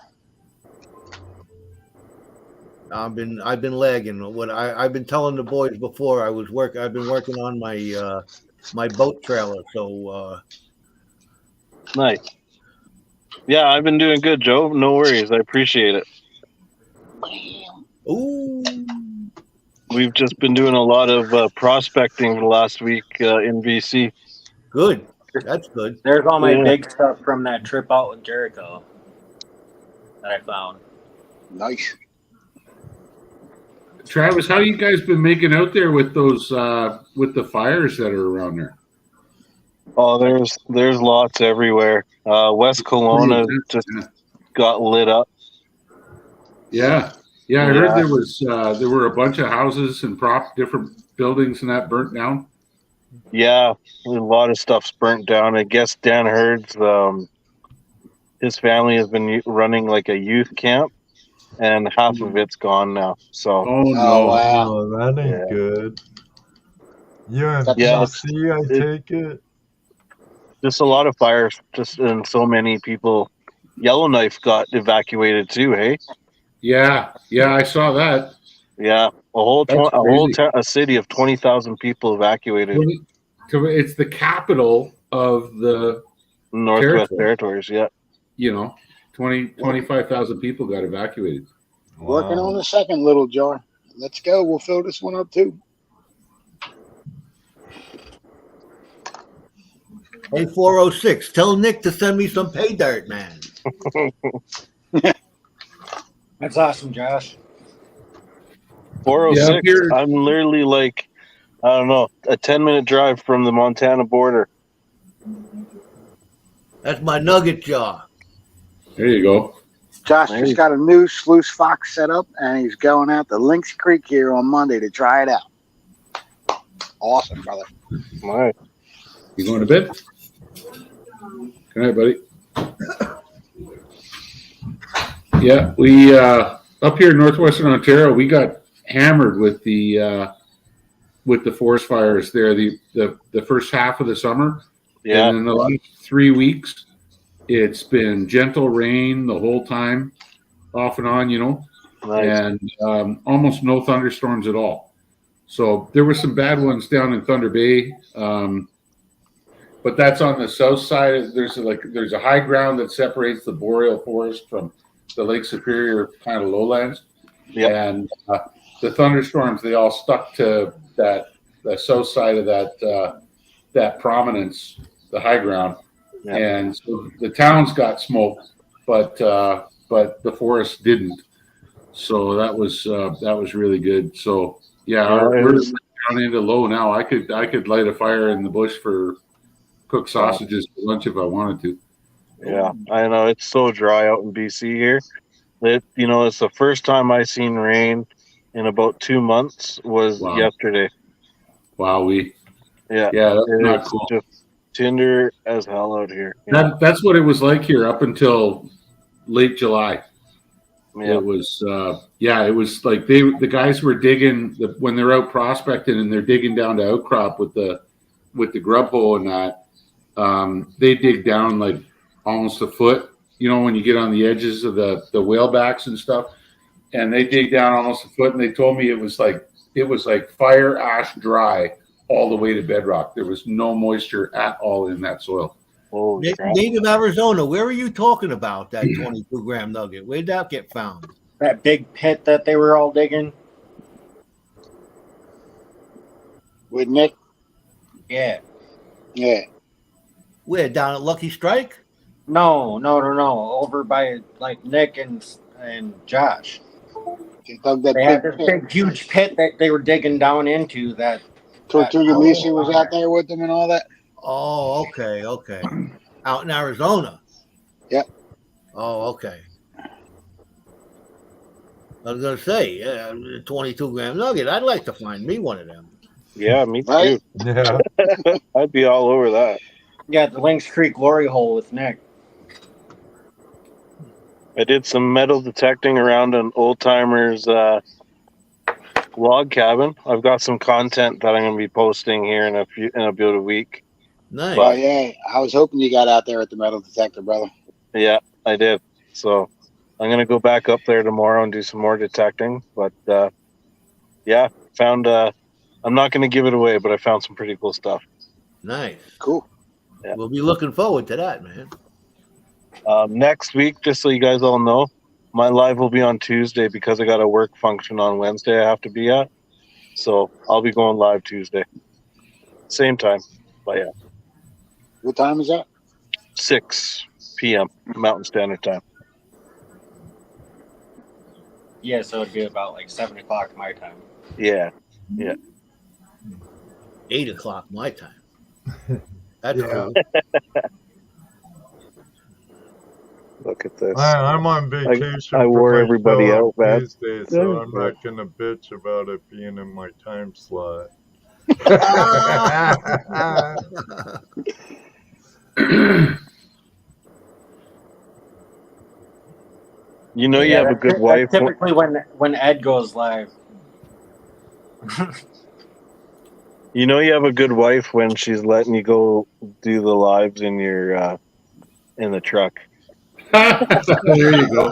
S4: I've been lagging. What I've been telling the boys before, I've been working on my my boat trailer. So
S9: Nice. Yeah, I've been doing good, Joe. No worries. I appreciate it.
S4: ooh,
S9: We've just been doing a lot of prospecting the last week in BC.
S4: Good. That's good.
S3: There's all my
S9: Yeah.
S3: big stuff from that trip out with Jericho that I found.
S7: Nice.
S1: Travis, how you guys been making out there with those with the fires that are around there?
S9: Oh, there's lots everywhere. West Kelowna just got lit up.
S1: Yeah, I heard there were a bunch of houses and different buildings and that burnt down.
S9: Yeah, a lot of stuff's burnt down. I guess Dan Hurd's his family has been running like a youth camp, and half of it's gone now. So
S1: Oh no!
S7: wow.
S6: Oh, that ain't good. You in
S9: Yeah.
S6: BC, I take it?
S9: just a lot of fires, just and so many people. Yellowknife got evacuated too. Hey,
S1: Yeah, I saw that.
S9: yeah,
S1: That's crazy.
S9: a city of 20,000 people evacuated.
S1: So it's the capital of the
S9: Northwest
S1: Territory.
S9: Territories. Yeah,
S1: 25,000 people got evacuated.
S7: Working on the second little jar. Let's go. We'll fill this one up too.
S4: Hey, 406, tell Nick to send me some pay dirt, man.
S3: That's awesome, Josh.
S9: 406.
S1: Yeah, here-
S9: I'm literally like, I don't know, a 10-minute drive from the Montana border.
S4: That's my nugget jaw.
S1: There you go.
S7: Josh
S9: Nice.
S7: just got a new sluice fox set up, and he's going out to Lynx Creek here on Monday to try it out. Awesome, brother.
S9: All right.
S1: You going to bed? Good night, buddy. Yeah, we up here in northwestern Ontario, we got hammered with the forest fires there. The first half of the summer,
S9: Yeah.
S1: and in the last 3 weeks, it's been gentle rain the whole time, off and on,
S9: Nice.
S1: and almost no thunderstorms at all. So there were some bad ones down in Thunder Bay, but that's on the south side. There's a high ground that separates the boreal forest from the Lake Superior kind of lowlands, and the thunderstorms, they all stuck to the south side of that prominence, the high ground, and so the towns got smoked, but the forest didn't. So that was really good. So yeah, we're down into low now. I could light a fire in the bush for cooked sausages for lunch if I wanted to.
S9: Yeah, I know it's so dry out in BC here. It's the first time I seen rain in about 2 months was
S1: Wow.
S9: yesterday.
S1: Wow,
S9: Yeah,
S1: that's not
S9: it's
S1: cool.
S9: just tinder as hell out here. Yeah,
S1: That's what it was like here up until late July.
S9: yeah,
S1: It was it was like the guys were digging when they're out prospecting and they're digging down to outcrop with the grub hole and that. They dig down like almost a foot, when you get on the edges of the whalebacks and stuff, and they dig down almost a foot, and they told me it was like fire ash dry all the way to bedrock. There was no moisture at all in that soil.
S9: holy crap.
S4: Native Arizona, where are you talking about that 22-gram nugget? Where'd that get found?
S3: That big pit that they were all digging.
S7: With Nick?
S3: Yeah.
S7: Yeah.
S4: Where, down at Lucky Strike?
S3: No. Over by like Nick and Josh.
S7: They dug that
S3: They had
S7: big
S3: this
S7: pit.
S3: big, huge pit that they were digging down into. That
S7: Tortuga Misi was out there with them and all that.
S4: Oh, okay. Out in Arizona?
S7: Yep.
S4: Oh, okay. I was going to say, 22-gram nugget. I'd like to find me one of them.
S9: Yeah, me too.
S7: Right?
S6: Yeah.
S9: I'd be all over that.
S3: yeah, the Lynx Creek glory hole with Nick.
S9: I did some metal detecting around an old timer's log cabin. I've got some content that I'm going to be posting here in about a week.
S4: Nice.
S7: Oh, yeah. I was hoping you got out there at the metal detector, brother.
S9: Yeah, I did. So I'm going to go back up there tomorrow and do some more detecting. But found. I'm not going to give it away, but I found some pretty cool stuff.
S4: Nice.
S7: Cool.
S9: Yeah.
S4: We'll be looking forward to that, man.
S9: Next week, just so you guys all know, my live will be on Tuesday because I got a work function on Wednesday I have to be at. So I'll be going live Tuesday. Same time. But yeah,
S7: What time is that?
S9: 6 p.m. Mountain Standard Time.
S3: Yeah, so it'd be about like 7 o'clock my time.
S9: Yeah.
S4: 8 o'clock my time. That's
S1: Yeah.
S4: cool.
S9: Look at this.
S6: I'm on vacation.
S9: I
S6: for
S9: wore
S6: my
S9: everybody
S6: show
S9: out, man.
S6: Tuesday, so
S9: Yeah.
S6: I'm not gonna bitch about it being in my time slot.
S9: You know you have a good wife.
S3: That's typically when Ed goes live.
S9: You know you have a good wife when she's letting you go do the lives in your in the truck.
S1: There you go.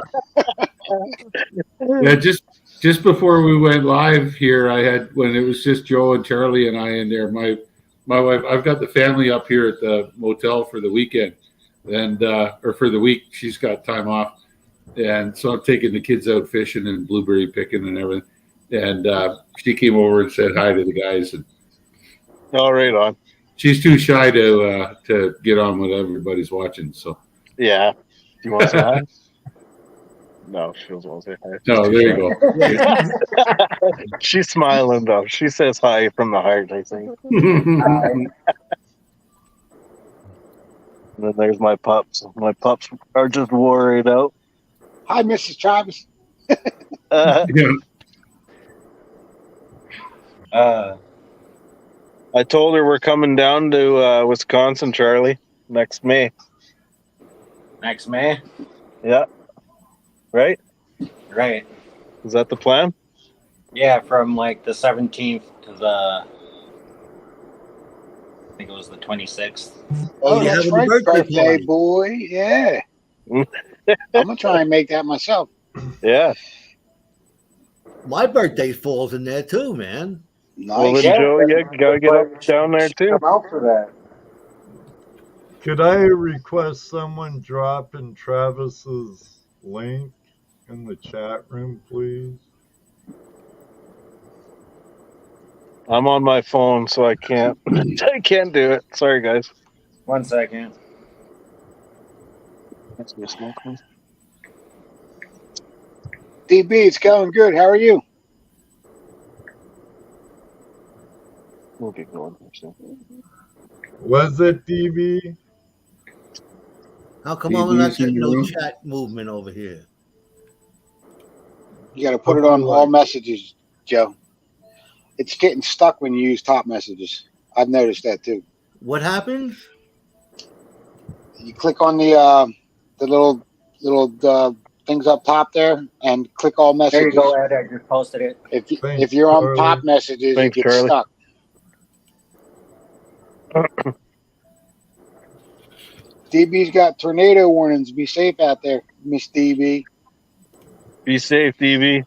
S1: Yeah, just before we went live here, I had when it was just Joe and Charlie and I in there. My wife, I've got the family up here at the motel for the weekend, and or for the week. She's got time off, and so I'm taking the kids out fishing and blueberry picking and everything. And she came over and said hi to the guys, and
S9: All right on.
S1: she's too shy to get on when everybody's watching. So
S9: Yeah. Do you want to say hi? No, she doesn't want to say hi.
S1: no, there you go.
S9: She's smiling though. She says hi from the heart, I think. And then there's my pups. My pups are just worried out.
S7: Hi, Mrs. Travis.
S1: Yeah.
S9: I told her we're coming down to Wisconsin, Charlie, next May.
S3: Next May?
S9: Yeah. Right?
S3: Right.
S9: Is that the plan?
S3: Yeah, from like the 17th to the, I think it was the 26th.
S7: Oh,
S4: you
S7: that's
S4: having a
S7: right,
S4: birthday party?
S7: boy. Yeah. I'm gonna try and make that myself.
S9: Yeah.
S4: My birthday falls in there too, man.
S9: Well,
S7: Nice.
S9: then, Joe, you gotta get up down there too.
S3: Come out for that.
S6: Could I request someone drop in Travis's link in the chat room, please?
S9: I'm on my phone, so I can't. I can't do it. Sorry, guys.
S3: 1 second.
S9: That's me smoking.
S7: DB, it's going good. How are you?
S9: We'll get going here soon.
S6: Was it DB?
S4: How come I'm not getting no chat movement over here?
S7: You got to put it on all messages, Joe. It's getting stuck when you use top messages. I've noticed that too.
S4: What happens?
S7: You click on the little things up top there and click all
S3: There
S7: messages.
S3: you go, Ed. I just posted it.
S7: If you're on
S6: Charlie.
S7: top messages,
S9: Thanks,
S7: it gets
S9: Charlie.
S7: stuck. DB's got tornado warnings. Be safe out there, Miss DB.
S9: Be safe, DV.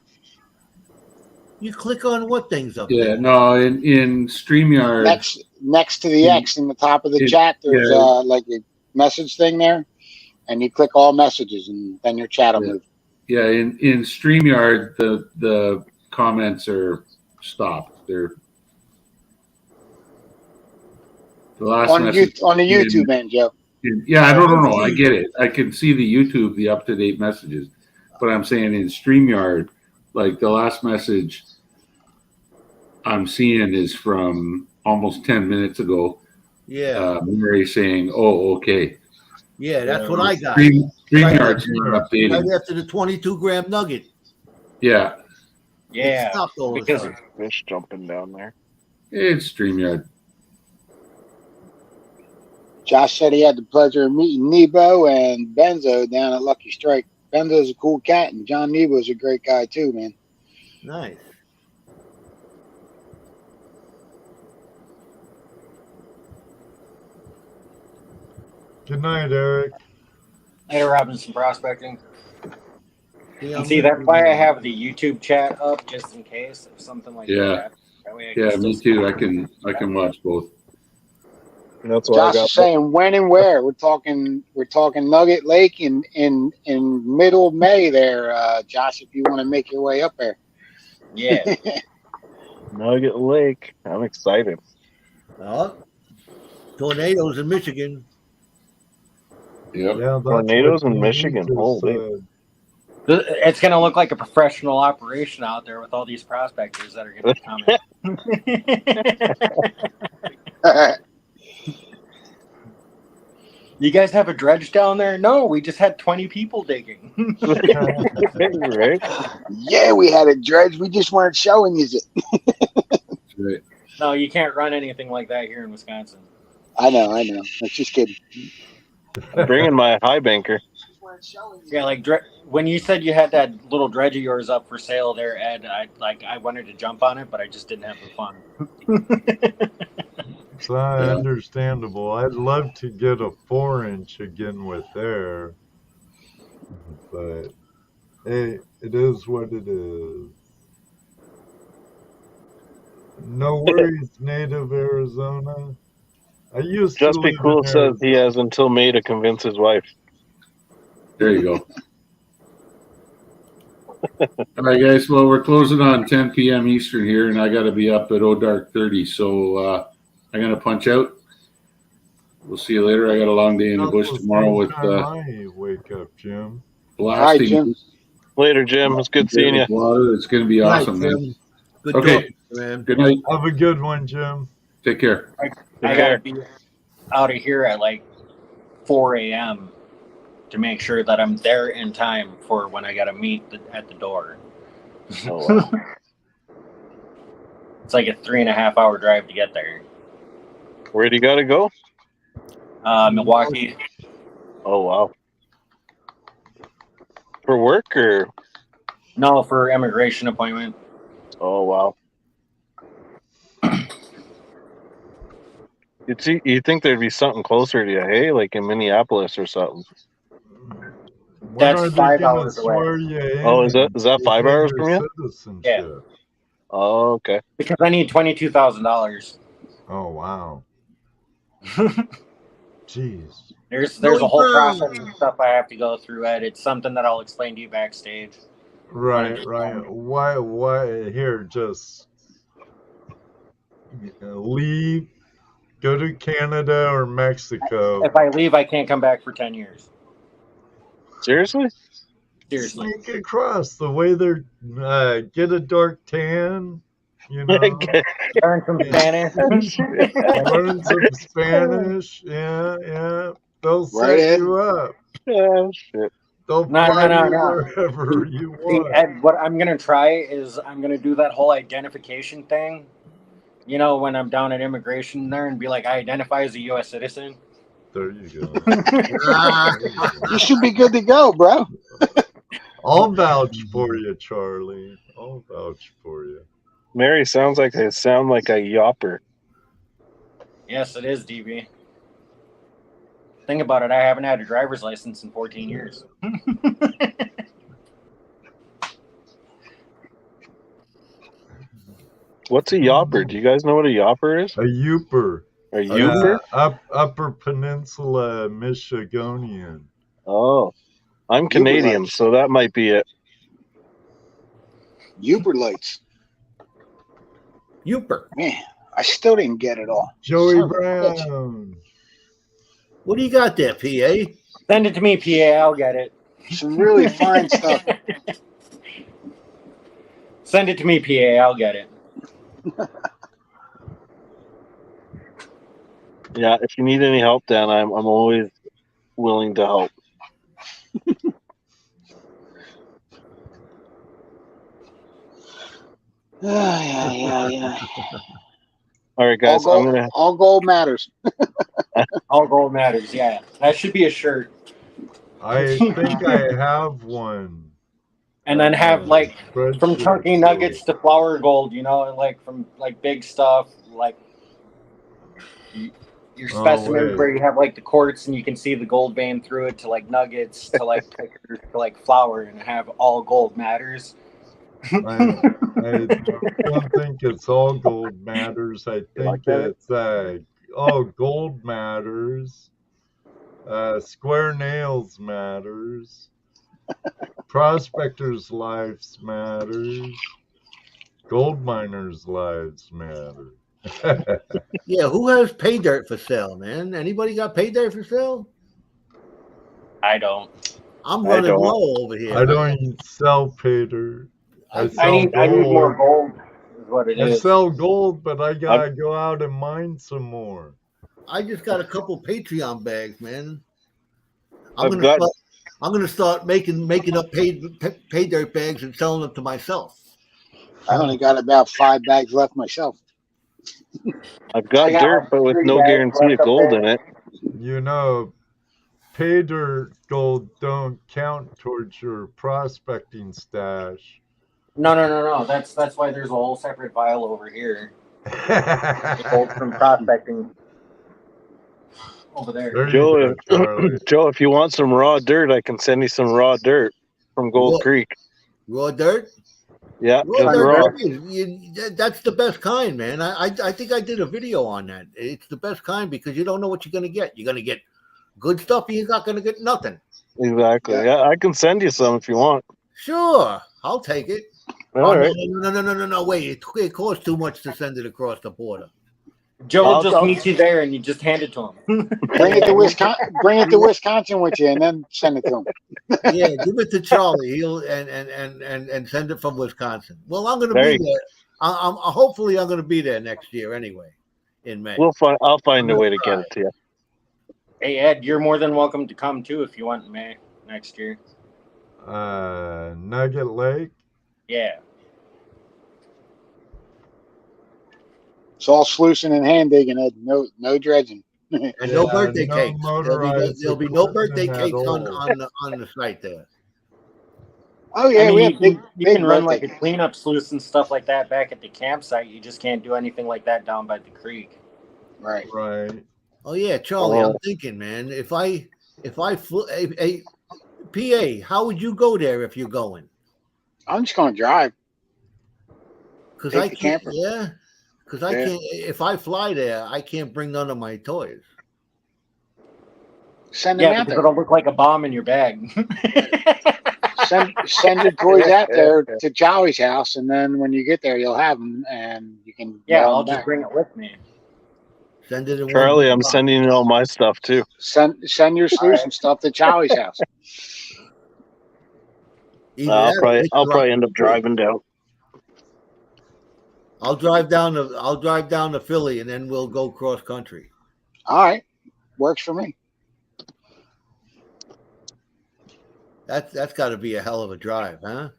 S4: You click on what things up
S1: Yeah,
S4: there?
S1: no, in StreamYard.
S7: Next to the X in the top of the
S1: Yeah.
S7: chat, there's
S1: Yeah.
S7: like a message thing there, and you click all messages, and then your chat will
S1: Yeah.
S7: move.
S1: Yeah, in StreamYard, the comments are stopped. They're the last
S7: On
S1: message.
S7: the YouTube end, Joe.
S1: Yeah, I don't know. I get it. I can see the YouTube, the up-to-date messages, but I'm saying in StreamYard, like the last message I'm seeing is from almost 10 minutes ago.
S4: Yeah,
S1: Mary saying, "Oh, okay."
S4: yeah, that's what I got.
S1: StreamYard's not updating.
S4: Right after the 22-gram nugget.
S1: Yeah,
S4: It
S3: Yeah.
S4: stopped all the
S3: Because
S4: time.
S9: Fish jumping down there.
S1: it's StreamYard.
S7: Josh said he had the pleasure of meeting Nebo and Benzo down at Lucky Strike. Benzo's a cool cat, and John Nebo's a great guy too, man.
S4: Nice.
S6: Good night, Eric.
S3: Later, Robinson Prospecting.
S4: Yeah,
S3: And see, that's why I have the YouTube chat up just in case if something like
S1: Yeah.
S3: that. That way I can
S1: Yeah,
S3: still
S1: me
S3: see
S1: too.
S3: it.
S1: I can watch both.
S9: And that's why I
S7: Josh
S9: got.
S7: is saying when and where. We're talking Nugget Lake in middle of May there, Josh. If you want to make your way up there.
S3: Yeah.
S9: Nugget Lake. I'm excited.
S4: Oh, tornadoes in Michigan.
S8: Yep.
S6: Yeah, that's
S9: Tornadoes
S6: what
S9: in
S6: DB
S9: Michigan.
S6: just
S9: Holy.
S6: said.
S3: It's going to look like a professional operation out there with all these prospectors that are going to be coming. You guys have a dredge down there? No, we just had 20 people digging.
S9: Right?
S7: Yeah, we had a dredge. We just weren't showing you it.
S8: That's right.
S3: No, you can't run anything like that here in Wisconsin.
S7: I know. I was just kidding.
S9: I'm bringing my high banker.
S3: Yeah, like when you said you had that little dredge of yours up for sale there, Ed, I wanted to jump on it, but I just didn't have the fun.
S6: It's understandable. I'd love to get a 4-inch again with air, but hey, it is what it is. No worries, native Arizona. I used
S9: Just
S6: to
S9: Be
S6: live
S9: Cool
S6: in
S9: says
S6: Arizona.
S9: he has until May to convince his wife.
S1: There you go. All right, guys. Well, we're closing on 10 p.m. Eastern here, and I got to be up at dark 30. So I'm going to punch out. We'll see you later. I got a long day in the bush tomorrow with
S6: I wake up, Jim.
S1: blasting.
S7: Hi, Jim.
S9: Later, Jim. It's good seeing you.
S1: Water. It's going to be
S4: Night,
S1: awesome, man.
S4: Jim. Good
S1: Okay.
S4: talking, man.
S1: Good night.
S6: Have a good one, Jim.
S1: Take care.
S3: I gotta be out of here at like 4 a.m. to make sure that I'm there in time for when I gotta meet at the door.
S9: Oh, wow.
S3: It's like a 3.5 hour drive to get there.
S9: Where do you got to go?
S3: Milwaukee.
S9: Oh, wow. For work or?
S3: No, for immigration appointment.
S9: Oh, wow. You think there'd be something closer to you, hey? Like in Minneapolis or something.
S6: When
S3: That's
S6: are they
S3: 5
S6: gonna
S3: hours away.
S6: swear you in
S9: Oh, is that
S6: and
S9: 5
S6: give
S9: hours
S6: your
S9: from you?
S6: citizenship?
S3: Yeah.
S9: Oh, okay.
S3: Because I need $22,000.
S6: Oh, wow. Jeez.
S3: There's a whole process and stuff I have to go through, Ed. It's something that I'll explain to you backstage.
S6: Right. Why, here, just leave, go to Canada or Mexico.
S3: If I leave, I can't come back for 10 years.
S9: Seriously?
S3: Seriously.
S6: Sneak across the way they're, get a dark tan, you know.
S3: Learn some Spanish.
S6: Learn some Spanish. Yeah. They'll set
S7: Right,
S6: you up.
S9: Oh, shit.
S6: They'll
S3: No.
S6: fly you wherever you
S3: See,
S6: want.
S3: Ed, what I'm going to try is I'm going to do that whole identification thing. You know, when I'm down at immigration there and be like, I identify as a U.S. citizen.
S6: There you go.
S7: You should be good to go, bro.
S6: I'll vouch for you, Charlie. I'll vouch for you.
S9: Mary sound like a yopper.
S3: Yes, it is, DB. Think about it. I haven't had a driver's license in 14 years.
S9: What's a yopper? Do you guys know what a yopper is?
S6: A Youper.
S9: A youper?
S6: Upper Peninsula Michigonian.
S9: Oh, I'm Canadian, so that might be it.
S7: Uber lights.
S4: Youper.
S7: Man, I still didn't get it all.
S6: Joey
S7: Son of a bitch.
S6: Brown.
S4: What do you got there, PA?
S3: Send it to me, PA. I'll get it.
S7: Some really fine stuff.
S3: Send it to me, PA. I'll get it.
S9: Yeah, if you need any help, Dan, I'm always willing to help.
S7: Yeah.
S9: All right, guys,
S7: All gold matters.
S3: All gold matters. Yeah, that should be a shirt.
S6: I think I have one.
S3: And then have like from
S6: Spreadsheet.
S3: chunky nuggets to flour gold, you know, like from like big stuff, like your specimen
S6: wait.
S3: where you have like the quartz and you can see the gold vein through it, to like nuggets to like picker to like flour, and have all gold matters.
S6: I don't think it's all gold matters. I think it's all gold matters. Square nails matters. Prospectors' lives matters. Gold miners' lives matter.
S4: Yeah, who has pay dirt for sale, man? Anybody got pay dirt for sale?
S3: I don't.
S4: I'm
S9: I
S4: running
S9: don't.
S4: low over here.
S6: I don't sell pay dirt. I
S3: I
S6: sell
S3: need more
S6: gold.
S3: gold. Is what it
S6: I
S3: is.
S6: sell gold, but I gotta go out and mine some more.
S4: I just got a couple Patreon bags, man.
S9: I've got-
S4: I'm gonna start making up pay dirt bags and selling them to myself.
S7: I only got about 5 bags left myself.
S9: I've got
S3: I got
S9: dirt,
S3: like
S9: but with
S3: 3
S9: no
S3: bags
S9: guarantee
S3: left
S9: of
S3: up
S9: gold
S3: there.
S9: in it.
S6: You know, pay dirt gold don't count towards your prospecting stash.
S3: No. That's why there's a whole separate file over here. Gold from prospecting over there.
S6: There you
S9: Joe,
S6: go, Charlie.
S9: Joe, if you want some raw dirt, I can send you some raw dirt from Gold
S4: What?
S9: Creek.
S4: Raw dirt?
S9: Yeah,
S4: Raw
S9: just
S4: dirt
S9: raw.
S4: that's the best kind, man. I think I did a video on that. It's the best kind because you don't know what you're gonna get. You're gonna get good stuff, or you're not gonna get nothing.
S9: Exactly. Yeah, I can send you some if you want.
S4: Sure, I'll take it.
S9: All right.
S4: No, wait. It costs too much to send it across the border.
S3: Joe will
S9: I'll-
S3: just
S9: I'll-
S3: meet you there, and you just hand it to him.
S7: Bring it to Wisconsin. Bring it to Wisconsin with you, and then send it to him.
S4: Yeah, give it to Charlie. He'll and send it from Wisconsin. Well, I'm gonna
S9: There
S4: be there. I'm hopefully I'm gonna be there next year anyway, in May.
S9: I'll find a way to get it to you.
S3: Hey Ed, you're more than welcome to come too if you want in May next year.
S6: Nugget Lake.
S3: Yeah.
S7: It's all sluicing and hand digging, Ed. No dredging.
S4: And no
S6: Yeah,
S4: birthday
S6: no
S4: cakes.
S6: motorized
S4: There'll be no birthday
S6: equipment
S4: cakes
S6: at
S4: on the site there.
S7: Oh yeah,
S3: I mean,
S7: we
S3: you
S7: have big.
S3: can, you can
S7: big
S3: run
S7: birthday.
S3: like a cleanup sluice and stuff like that back at the campsite. You just can't do anything like that down by the creek.
S7: Right.
S6: Right.
S4: Oh yeah, Charlie.
S9: Oh.
S4: I'm thinking, man. If I flew a PA, how would you go there if you're going?
S7: I'm just going to drive.
S4: Because
S7: Take
S4: I
S7: the
S4: can't.
S7: camper.
S4: Yeah. Because I
S7: Yeah.
S4: can't. If I fly there, I can't bring none of my toys.
S7: Send them
S3: Yeah,
S7: out
S3: because
S7: there.
S3: it'll look like a bomb in your bag.
S7: Send your toys out there to Charlie's house, and then when you get there, you'll have them, and you can.
S3: Yeah,
S7: mail
S3: I'll
S7: them
S3: just
S7: back.
S3: bring it with me.
S4: Send it in
S9: Charlie,
S4: one
S9: I'm
S4: box.
S9: sending you all my stuff too.
S7: Send your sluice and stuff to Charlie's house.
S4: Either that or pick
S9: I'll
S4: her
S9: probably
S4: up.
S9: end up driving down.
S4: I'll drive down to Philly, and then we'll go cross country.
S7: All right, works for me.
S4: That's got to be a hell of a drive, huh?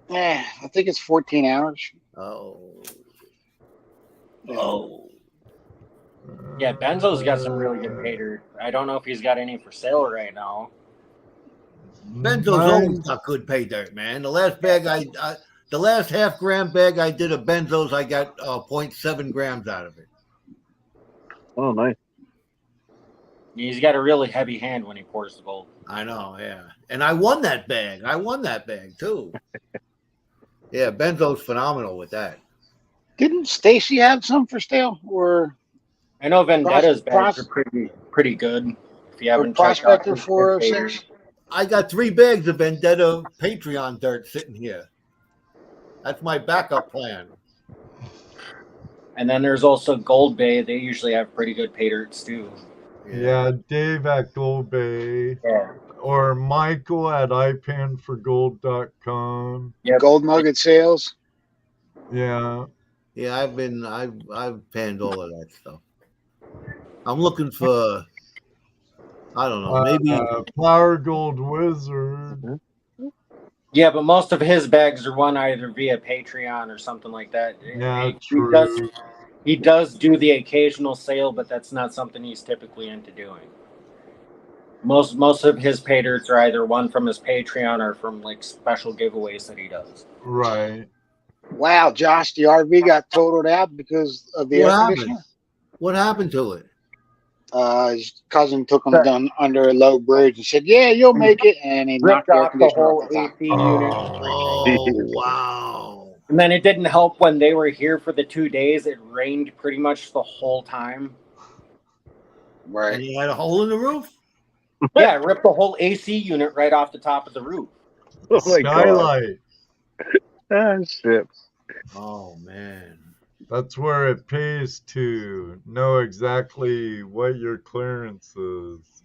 S7: Yeah, I think it's 14 hours.
S4: Oh.
S3: Yeah, Benzo's got some really good pay dirt. I don't know if he's got any for sale right now.
S4: Benzo's always got good pay dirt, man. The last bag the last half gram bag I did of Benzo's, I got 0.7 grams out of it.
S9: Oh, nice.
S3: He's got a really heavy hand when he pours the gold.
S4: I know, yeah. And I won that bag. Too. Yeah, Benzo's phenomenal with that.
S7: Didn't Stacy have some for sale? Or
S3: I know Vendetta's
S7: Pros-
S3: bags are pretty good. If you
S7: or
S3: haven't checked out
S7: Prospector
S3: his
S7: 406?
S4: I got 3 bags of Vendetta Patreon dirt sitting here. That's my backup plan.
S3: And then there's also Gold Bay. They usually have pretty good pay dirts too.
S6: Yeah, Dave at Gold Bay.
S3: Yeah.
S6: Or Michael at ipanforgold.com.
S3: Yep.
S7: Gold Nugget sales.
S6: Yeah.
S4: Yeah, I've panned all of that stuff. I'm looking for, I don't know, maybe
S6: Flower Gold Wizard.
S3: Yeah, but most of his bags are won either via Patreon or something like that.
S6: Yeah,
S3: he
S6: true.
S3: does do the occasional sale, but that's not something he's typically into doing. Most of his pay dirts are either won from his Patreon or from like special giveaways that he does.
S6: Right.
S7: Wow, Josh, the RV got totaled out because of the
S4: What
S7: air
S4: happened?
S7: conditioner.
S4: What happened to it?
S7: His cousin took him down under a low bridge and said, "Yeah, you'll make it," and he knocked
S3: Ripped
S7: the air
S3: off the
S7: conditioner
S3: whole
S7: off the top.
S3: AC unit.
S4: Oh, wow.
S3: And then it didn't help when they were here for the 2 days. It rained pretty much the whole time.
S4: And
S7: Right.
S4: he had a hole in the roof?
S3: Yeah, it ripped the whole AC unit right off the top of the roof.
S9: Oh my god.
S6: Skylight.
S9: Ah, shit.
S4: Oh man.
S6: That's where it pays to know exactly what your clearance is.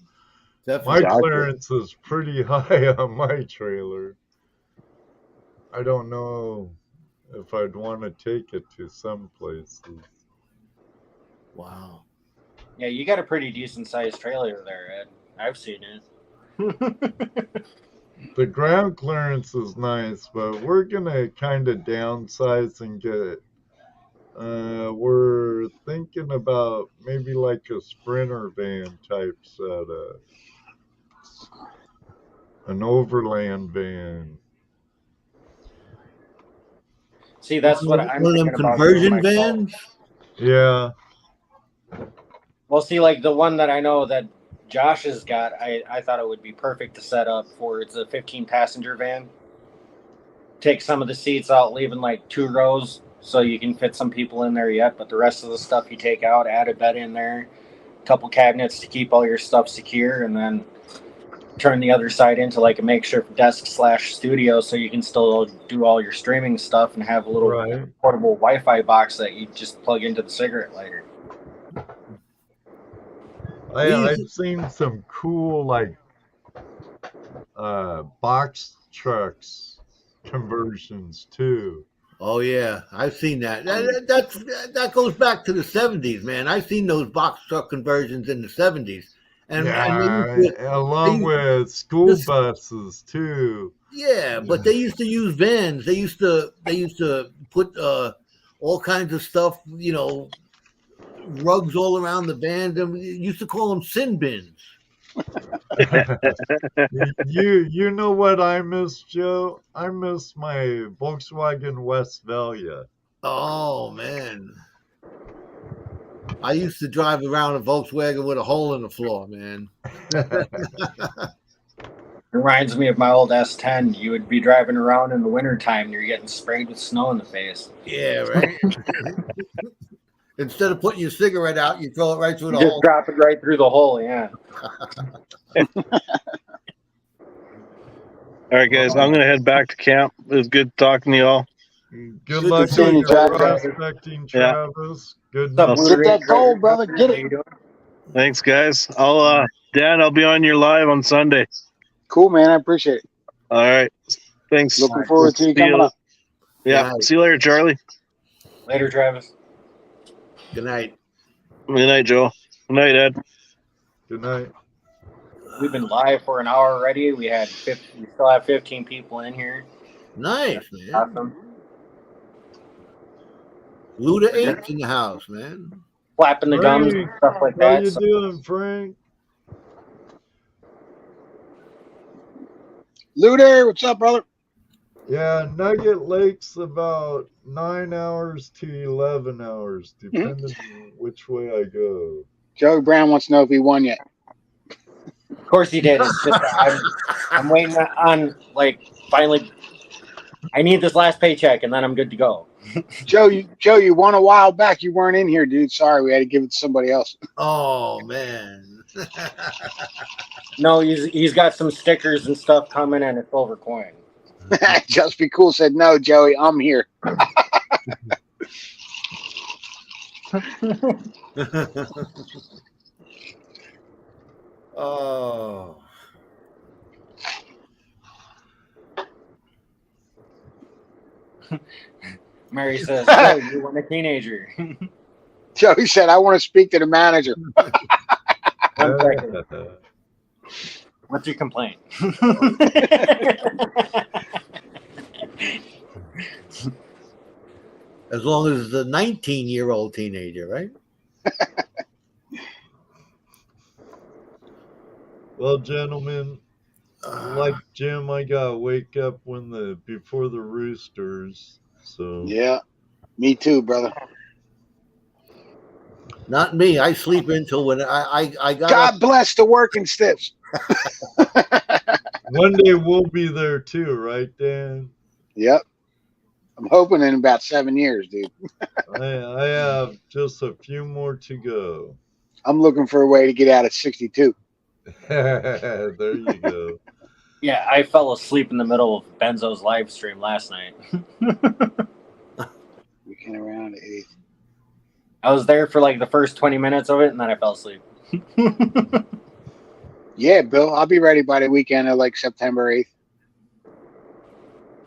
S4: Definitely.
S6: My clearance is pretty high on my trailer. I don't know if I'd want to take it to some places.
S4: Wow.
S3: Yeah, you got a pretty decent sized trailer there, Ed. I've seen it.
S6: The ground clearance is nice, but we're gonna kind of downsize and get. We're thinking about maybe like a Sprinter van type setup, an overland van.
S3: See, that's what I'm
S4: One of them
S3: thinking about doing
S4: conversion
S3: myself.
S4: vans.
S6: Yeah,
S3: Well, see, like the one that I know that Josh has got, I thought it would be perfect to set up for. It's a 15-passenger van. Take some of the seats out, leaving like 2 rows, so you can fit some people in there yet. But the rest of the stuff you take out, add a bed in there, a couple cabinets to keep all your stuff secure, and then turn the other side into like a makeshift desk/studio, so you can still do all your streaming stuff and have a little
S6: right.
S3: portable Wi-Fi box that you just plug into the cigarette lighter.
S6: I've seen some cool like box trucks conversions too.
S4: Oh yeah, I've seen that. That goes back to the 70s, man. I've seen those box truck conversions in the 70s, and
S6: along with school buses too.
S4: Yeah, but they used to use vans. They used to put all kinds of stuff, rugs all around the van. And we used to call them sin bins.
S6: You know what I miss, Joe? I miss my Volkswagen Westphalia.
S4: Oh man, I used to drive around a Volkswagen with a hole in the floor, man.
S3: Reminds me of my old S10. You would be driving around in the wintertime and you're getting sprayed with snow in the face.
S4: Yeah, right. Instead of putting your cigarette out, you throw it right through the
S3: Just
S4: hole.
S3: drop it right through the hole, yeah.
S9: All right, guys, I'm gonna head back to camp. It was good talking to y'all.
S6: Good luck
S7: seeing
S6: with
S7: you,
S6: your
S7: Travis.
S6: prospecting, Travis. Good
S3: What's up,
S6: night.
S7: Get that goal, brother. Get
S3: How
S7: it.
S3: you doing?
S9: Thanks, guys. Dan, I'll be on your live on Sunday.
S7: Cool, man. I appreciate it.
S9: All right. Thanks.
S7: Looking forward to you
S9: See you.
S7: coming up.
S9: Yeah.
S4: Good night.
S9: See you later, Charlie.
S3: Later, Travis.
S4: Good night.
S9: Good night, Joe. Good night, Ed.
S6: Good night.
S3: We've been live for an hour already. We still have 15 people in here.
S4: Nice, man.
S3: Awesome.
S4: Luda 8's in the house, man.
S3: Flapping the gums and stuff like
S6: How
S3: that.
S6: you
S3: So
S6: doing, Frank?
S7: Luder, what's up, brother?
S6: Yeah, Nugget Lake's about 9 hours to 11 hours, depending on which way I go.
S7: Joey Brown wants to know if he won yet.
S3: of course he did. It's just I'm waiting on finally. I need this last paycheck and then I'm good to go.
S7: Joe, you won a while back. You weren't in here, dude. Sorry, we had to give it to somebody else.
S4: Oh man.
S3: No, he's got some stickers and stuff coming and a silver coin.
S7: Just Be Cool said, no, Joey, I'm here.
S4: Oh.
S3: Mary says, "Oh, you want a teenager?"
S7: Joey said, I want to speak to the manager.
S3: 1 second. What's your complaint?
S4: As long as it's a 19-year-old teenager, right?
S6: Well, gentlemen, like Jim, I gotta wake up before the roosters. So
S7: Yeah, me too, brother.
S4: Not me. I sleep until when I got
S7: God
S4: up.
S7: bless the working stiffs.
S6: one day we'll be there too, right, Dan?
S7: Yep. I'm hoping in about 7 years, dude.
S6: I have just a few more to go.
S7: I'm looking for a way to get out at 62.
S6: There you go.
S3: Yeah, I fell asleep in the middle of Benzo's live stream last night. I was there for like the first 20 minutes of it, and then I fell asleep.
S10: Yeah, Bill, I'll be ready by the weekend of like September 8th.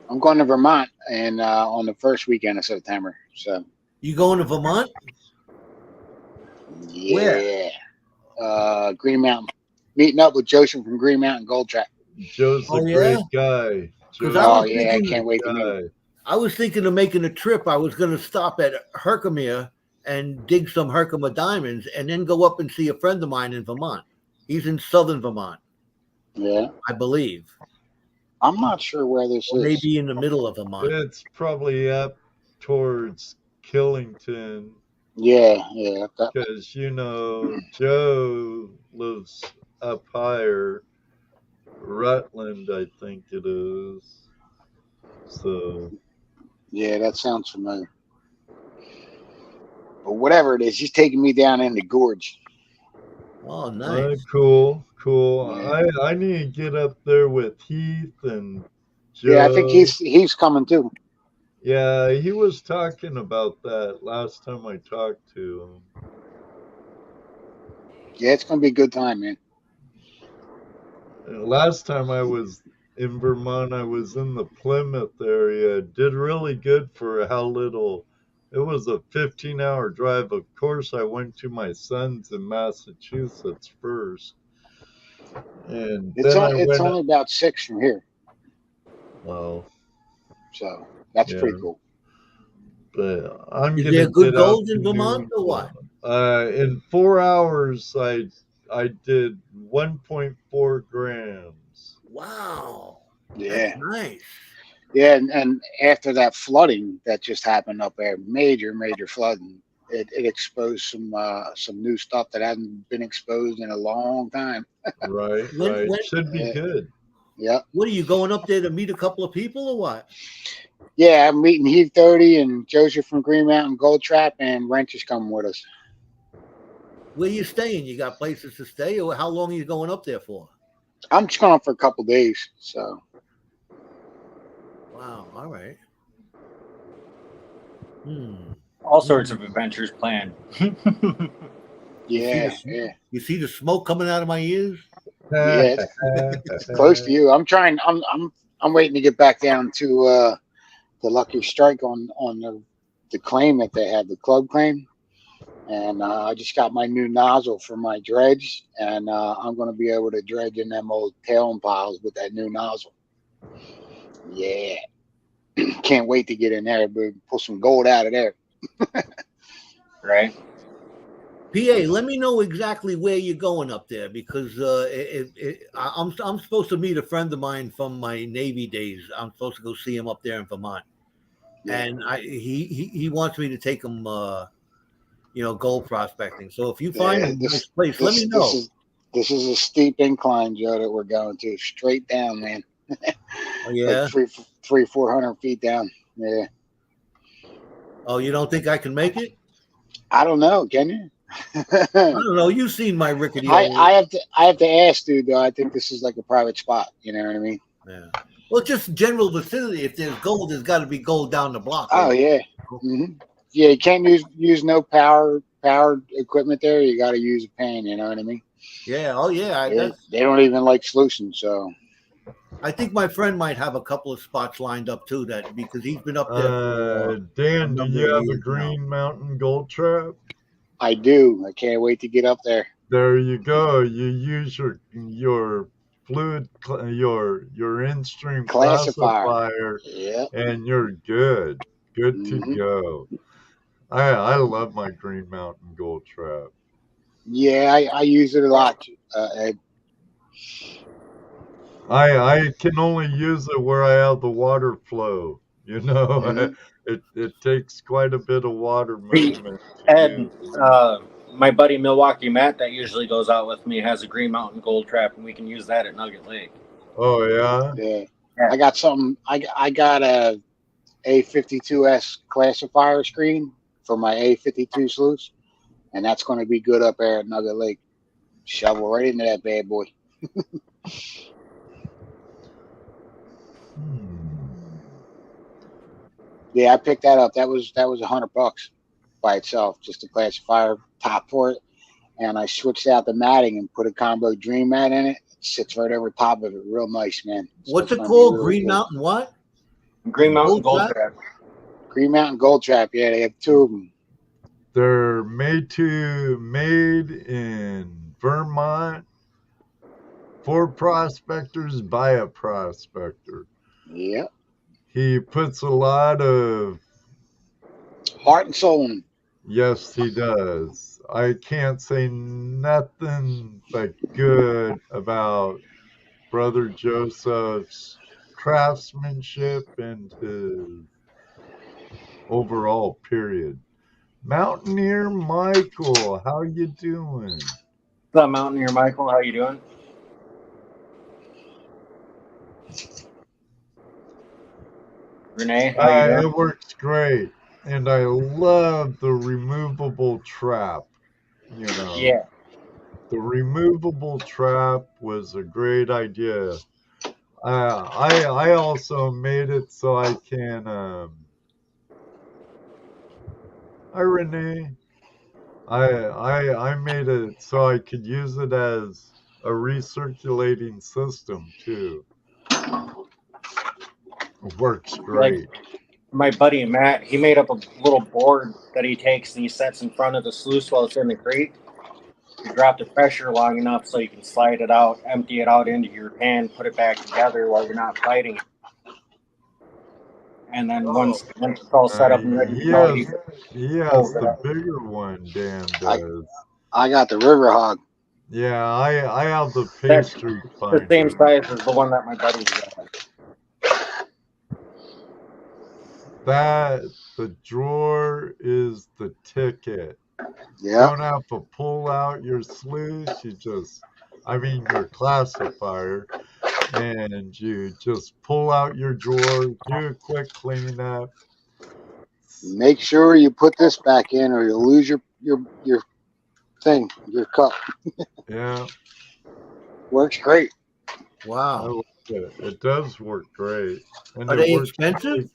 S10: I'm going to Vermont and on the first weekend of September. So
S4: You going to Vermont?
S10: yeah, Green Mountain. Meeting up with Joseph from Green Mountain Gold Trap.
S6: Joe's
S4: Oh,
S6: a
S4: yeah?
S6: great guy.
S4: 'Cause
S6: Joe's
S4: I
S10: Oh
S4: was
S10: yeah, I
S4: thinking-
S10: can't wait to meet him.
S6: guy.
S4: I was thinking of making a trip. I was going to stop at Herkimer and dig some Herkimer diamonds and then go up and see a friend of mine in Vermont. He's in southern Vermont,
S10: Yeah,
S4: I believe.
S10: I'm not sure where this
S4: Or
S10: is.
S4: maybe in the middle of Vermont.
S6: It's probably up towards Killington
S10: Yeah.
S6: because Joe lives up higher, Rutland, I think it is. So
S10: Yeah, that sounds familiar. But whatever it is, he's taking me down in the gorge.
S4: Oh, nice.
S6: cool.
S10: Yeah.
S6: I need to get up there with Heath and Joe.
S10: Yeah, I think he's coming too.
S6: Yeah, he was talking about that last time I talked to him.
S10: Yeah, it's gonna be a good time, man.
S6: Last time I was in Vermont, I was in the Plymouth area. Did really good for how little. It was a 15-hour drive. Of course, I went to my son's in Massachusetts first. And
S10: It's
S6: then
S10: it's only about 6 from here,
S6: Well,
S10: so that's
S6: Yeah.
S10: pretty cool.
S6: but I'm
S4: Is
S6: gonna
S4: there good
S6: get out
S4: gold in
S6: to
S4: Vermont or what?
S6: In 4 hours, I did 1.4 grams.
S4: Wow.
S10: Yeah,
S4: That's nice.
S10: yeah, and after that flooding that just happened up there, major flooding, it exposed some new stuff that hasn't been exposed in a long time.
S6: Right.
S4: When-
S6: Should be
S10: Yeah.
S6: good.
S10: Yeah,
S4: What are you going up there to meet a couple of people or what?
S10: yeah, I'm meeting Heath 30 and Joseph from Green Mountain Gold Trap, and Wrench is coming with us.
S4: Where you staying? You got places to stay, or how long are you going up there for?
S10: I'm just going for a couple days, so
S4: Wow. All right.
S3: All sorts of adventures planned.
S10: yeah.
S4: You see the smoke coming out of my ears?
S10: Yeah, it's close to you. I'm waiting to get back down to the Lucky Strike on the claim that they have, the club claim. And I just got my new nozzle for my dredge, and I'm going to be able to dredge in them old tail piles with that new nozzle. Yeah. Can't wait to get in there, but pull some gold out of there.
S3: Right?
S4: PA, let me know exactly where you're going up there because I'm supposed to meet a friend of mine from my Navy days. I'm supposed to go see him up there in Vermont, and he wants me to take him, gold prospecting. So if you find a nice place, let me know.
S10: This is a steep incline, Joe, that we're going to straight down, man.
S4: Oh, yeah,
S10: like 400 feet down. Yeah.
S4: Oh, you don't think I can make it?
S10: I don't know. Can you?
S4: I don't know. You've seen my rickety.
S10: I have to ask, dude. Though I think this is like a private spot. You know what I mean?
S4: Yeah. Well, just general vicinity. If there's gold, there's got to be gold down the block.
S10: Oh yeah. Mm-hmm. Yeah, you can't use no powered equipment there. You got to use a pan. You know what I mean?
S4: Yeah. Oh yeah.
S10: They don't even like solution. So
S4: I think my friend might have a couple of spots lined up too. That because he's been up there.
S6: Dan, do you have a Green Mountain Gold Trap?
S10: I do. I can't wait to get up there.
S6: There you go. You use your fluid, your in-stream classifier,
S10: yeah,
S6: and you're good. Good to go. I love my Green Mountain Gold Trap.
S10: Yeah, I use it a lot. Ed.
S6: I can only use it where I have the water flow. You know, it takes quite a bit of water movement.
S3: Ed, my buddy Milwaukee Matt that usually goes out with me has a Green Mountain Gold Trap, and we can use that at Nugget Lake.
S6: Oh yeah.
S10: Yeah. I got something. I got a A52S classifier screen for my A52 sluice, and that's going to be good up there at Nugget Lake. Shovel right into that bad boy. Yeah, I picked that up. That was $100. by itself, just a classifier top for it. And I switched out the matting and put a combo Dream mat in it. It sits right over top of it. Real nice, man. So
S4: What's
S10: it's
S4: it
S10: gonna be
S4: called?
S10: really
S4: Green
S10: good.
S4: Mountain what?
S3: Green Mountain
S4: Gold
S3: Gold
S4: Trap?
S3: Trap.
S10: Green Mountain Gold Trap. Yeah, they have 2 of them.
S6: They're made in Vermont for prospectors by a prospector.
S10: Yep.
S6: He puts a lot of
S10: Heart and soul in them.
S6: yes, he does. I can't say nothing but good about Brother Joseph's craftsmanship and his overall period. Mountaineer Michael, how you doing?
S3: What's up, Mountaineer Michael? How you doing? Renee, how you doing?
S6: It works great, and I love the removable trap. You know,
S3: Yeah.
S6: the removable trap was a great idea. I also made it so I can. Hi Renee. I made it so I could use it as a recirculating system too. It works great.
S3: My buddy Matt, he made up a little board that he takes and he sets in front of the sluice while it's in the creek. You drop the pressure long enough so you can slide it out, empty it out into your pan, put it back together while you're not fighting. And then once it's all set up and ready to go,
S6: He has the bigger one, Dan does.
S10: I got the River Hog.
S6: Yeah, I have the pastry finder.
S3: The same size as the one that my buddy's got.
S6: The drawer is the ticket.
S10: Yeah.
S6: You don't have to pull out your sluice. Your classifier, and you just pull out your drawer, do a quick cleanup.
S10: Make sure you put this back in, or you'll lose your thing, your cup.
S6: Yeah.
S10: Works great.
S4: Wow.
S6: I like it. It does work great. And
S4: Are
S6: it
S4: they
S6: works
S4: expensive?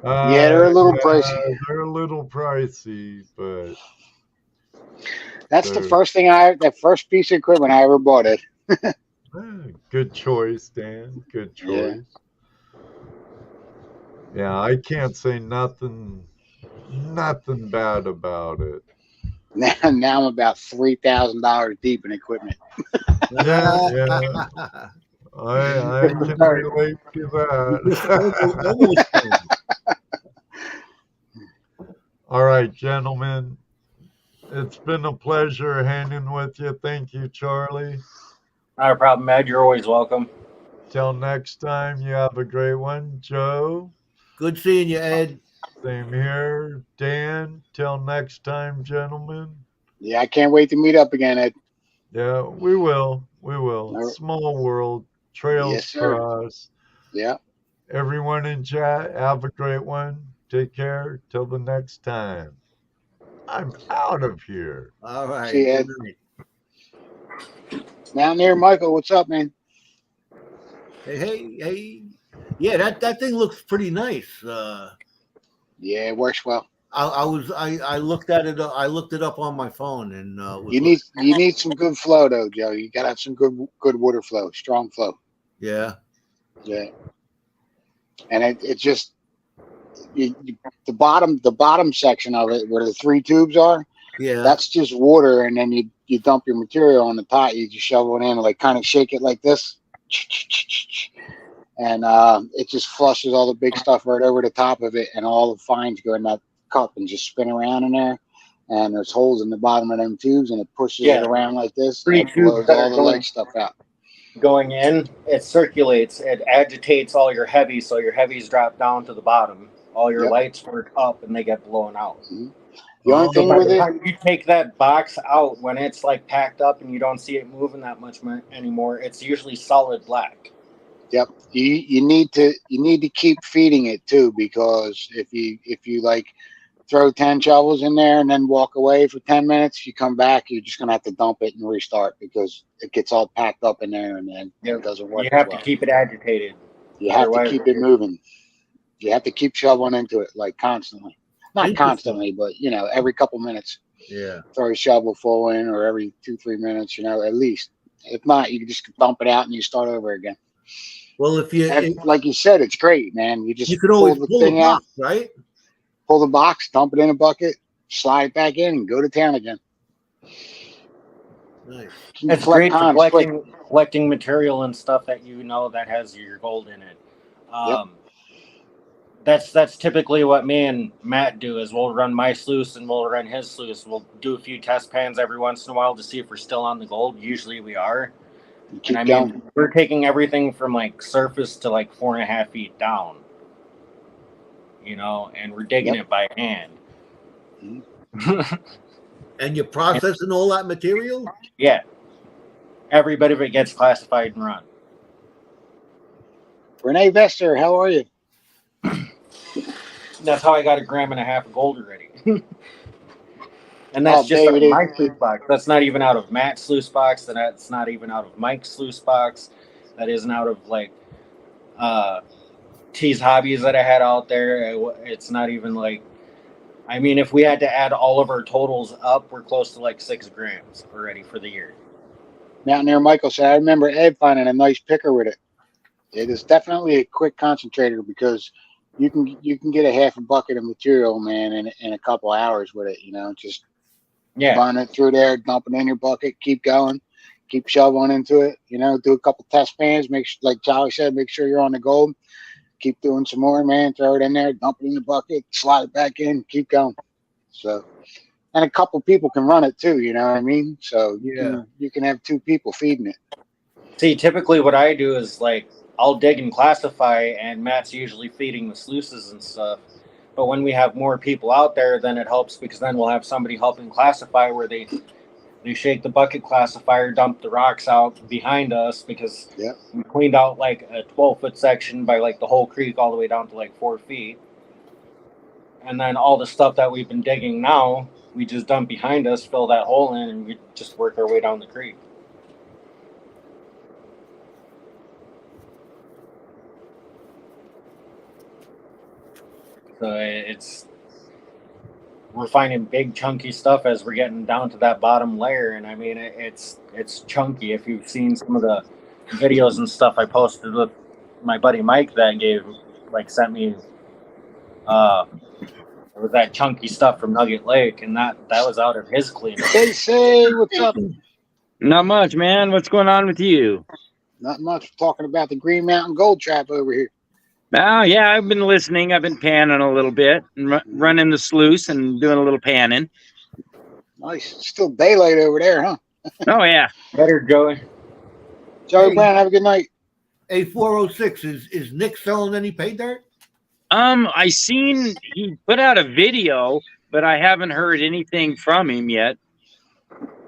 S10: Yeah, they're a little pricey.
S6: They're a little pricey, but
S10: that's the first piece of equipment I ever bought it.
S6: Good choice, Dan. Good choice. Yeah, I can't say nothing bad about it.
S10: Now I'm about $3,000 deep in equipment.
S6: Yeah. I can relate to that. All right, gentlemen. It's been a pleasure hanging with you. Thank you, Charlie.
S3: Not a problem, Ed. You're always welcome.
S6: Till next time, you have a great one. Joe?
S4: Good seeing you, Ed.
S6: Same here. Dan, till next time, gentlemen.
S10: Yeah, I can't wait to meet up again, Ed.
S6: Yeah, we will. We will.
S10: All right.
S6: Small world. Trails
S10: Yes, sir.
S6: cross.
S10: Yeah.
S6: Everyone in chat, have a great one. Take care. Till the next time. I'm out of here.
S4: All right.
S10: See you, Ed.
S4: Good night.
S10: Mountaineer Michael, what's up, man?
S4: Hey. Yeah, that thing looks pretty nice.
S10: Yeah, it works well.
S4: I looked at it. I looked it up on my phone, and
S10: You need some good flow though, Joe. You gotta have some good water flow, strong flow.
S4: Yeah.
S10: And it just the bottom section of it where the 3 tubes are.
S4: Yeah.
S10: That's just water, and then you dump your material on the top. You just shovel it in and like kind of shake it like this, and it just flushes all the big stuff right over the top of it, and all the fines go in that cup and just spin around in there. And there's holes in the bottom of them tubes, and it pushes it around like this.
S3: 3
S10: and it blows
S3: tubes that
S10: all
S3: are
S10: the
S3: going-
S10: leg stuff out.
S3: Going in, it circulates, it agitates all your heavies, so your heavies drop down to the bottom. All your lights work up and they get blown out.
S10: The only thing
S3: by
S10: with
S3: the
S10: it,
S3: time you take that box out, when it's like packed up and you don't see it moving that much anymore, it's usually solid black.
S10: Yep. You need to keep feeding it too, because if you like throw 10 shovels in there and then walk away for 10 minutes, you come back, you're just gonna have to dump it and restart because it gets all packed up in there and then it doesn't work.
S3: You have to keep it agitated.
S10: You have to
S3: Otherwise,
S10: keep it moving. You have to keep shoveling into it like constantly. Not
S4: Interesting.
S10: constantly, but you know, every couple minutes,
S4: Yeah.
S10: throw a shovel full in, or every 2-3 minutes, you know, at least. If not, you can just dump it out and you start over again.
S4: Well,
S10: And like you said, it's great, man. You just
S4: you could always
S10: pull the
S4: pull
S10: thing
S4: a
S10: out,
S4: box, right?
S10: pull the box, dump it in a bucket, slide it back in, and go to town again.
S4: Nice.
S10: You can
S3: It's
S10: collect
S3: great for
S10: times quick.
S3: collecting material and stuff that you know that has your gold in it. That's typically what me and Matt do. Is we'll run my sluice and we'll run his sluice. We'll do a few test pans every once in a while to see if we're still on the gold. Usually we are.
S10: You keep
S3: And
S10: going.
S3: we're taking everything from like surface to like 4.5 feet down. You know, and we're digging it by hand.
S4: And you're processing all that material?
S3: Yeah. Every bit of it gets classified and run.
S10: Renee Vester, how are you?
S3: That's how I got 1.5 grams of gold already. And that's just out of my sluice box. That's not even out of Matt's sluice box. That's not even out of Mike's sluice box. That isn't out of like T's hobbies that I had out there. It's not even like, I mean, if we had to add all of our totals up, we're close to like 6 grams already for the year.
S10: Mountaineer Michael said, I remember Ed finding a nice picker with it. It is definitely a quick concentrator because you can get a half a bucket of material, man, in a couple hours with it. You know, just run it through there, dump it in your bucket, keep going, keep shoveling into it. You know, do a couple test pans, make sure, like Charlie said, make sure you're on the gold. Keep doing some more, man. Throw it in there, dump it in the bucket, slide it back in, keep going. So, and a couple people can run it too. You know what I mean? So you can have 2 people feeding it.
S3: See, typically what I do is like I'll dig and classify, and Matt's usually feeding the sluices and stuff. But when we have more people out there, then it helps because then we'll have somebody helping classify where they shake the bucket classifier, dump the rocks out behind us because we cleaned out like a 12-foot section by like the whole creek all the way down to like 4 feet. And then all the stuff that we've been digging now, we just dump behind us, fill that hole in, and we just work our way down the creek. So we're finding big chunky stuff as we're getting down to that bottom layer, and I mean it's chunky. If you've seen some of the videos and stuff I posted with my buddy Mike that sent me it was that chunky stuff from Nugget Lake, and that was out of his cleaner.
S10: Hey, say what's up?
S11: Not much, man. What's going on with you?
S10: Not much. We're talking about the Green Mountain Gold Trap over here.
S11: Oh, yeah, I've been listening. I've been panning a little bit and running the sluice and doing a little panning.
S10: Nice. Still daylight over there, huh?
S11: Oh, yeah.
S3: Better, Joey.
S10: Joey Brown, have a good night.
S4: A406, is Nick selling any pay dirt?
S11: I seen he put out a video, but I haven't heard anything from him yet.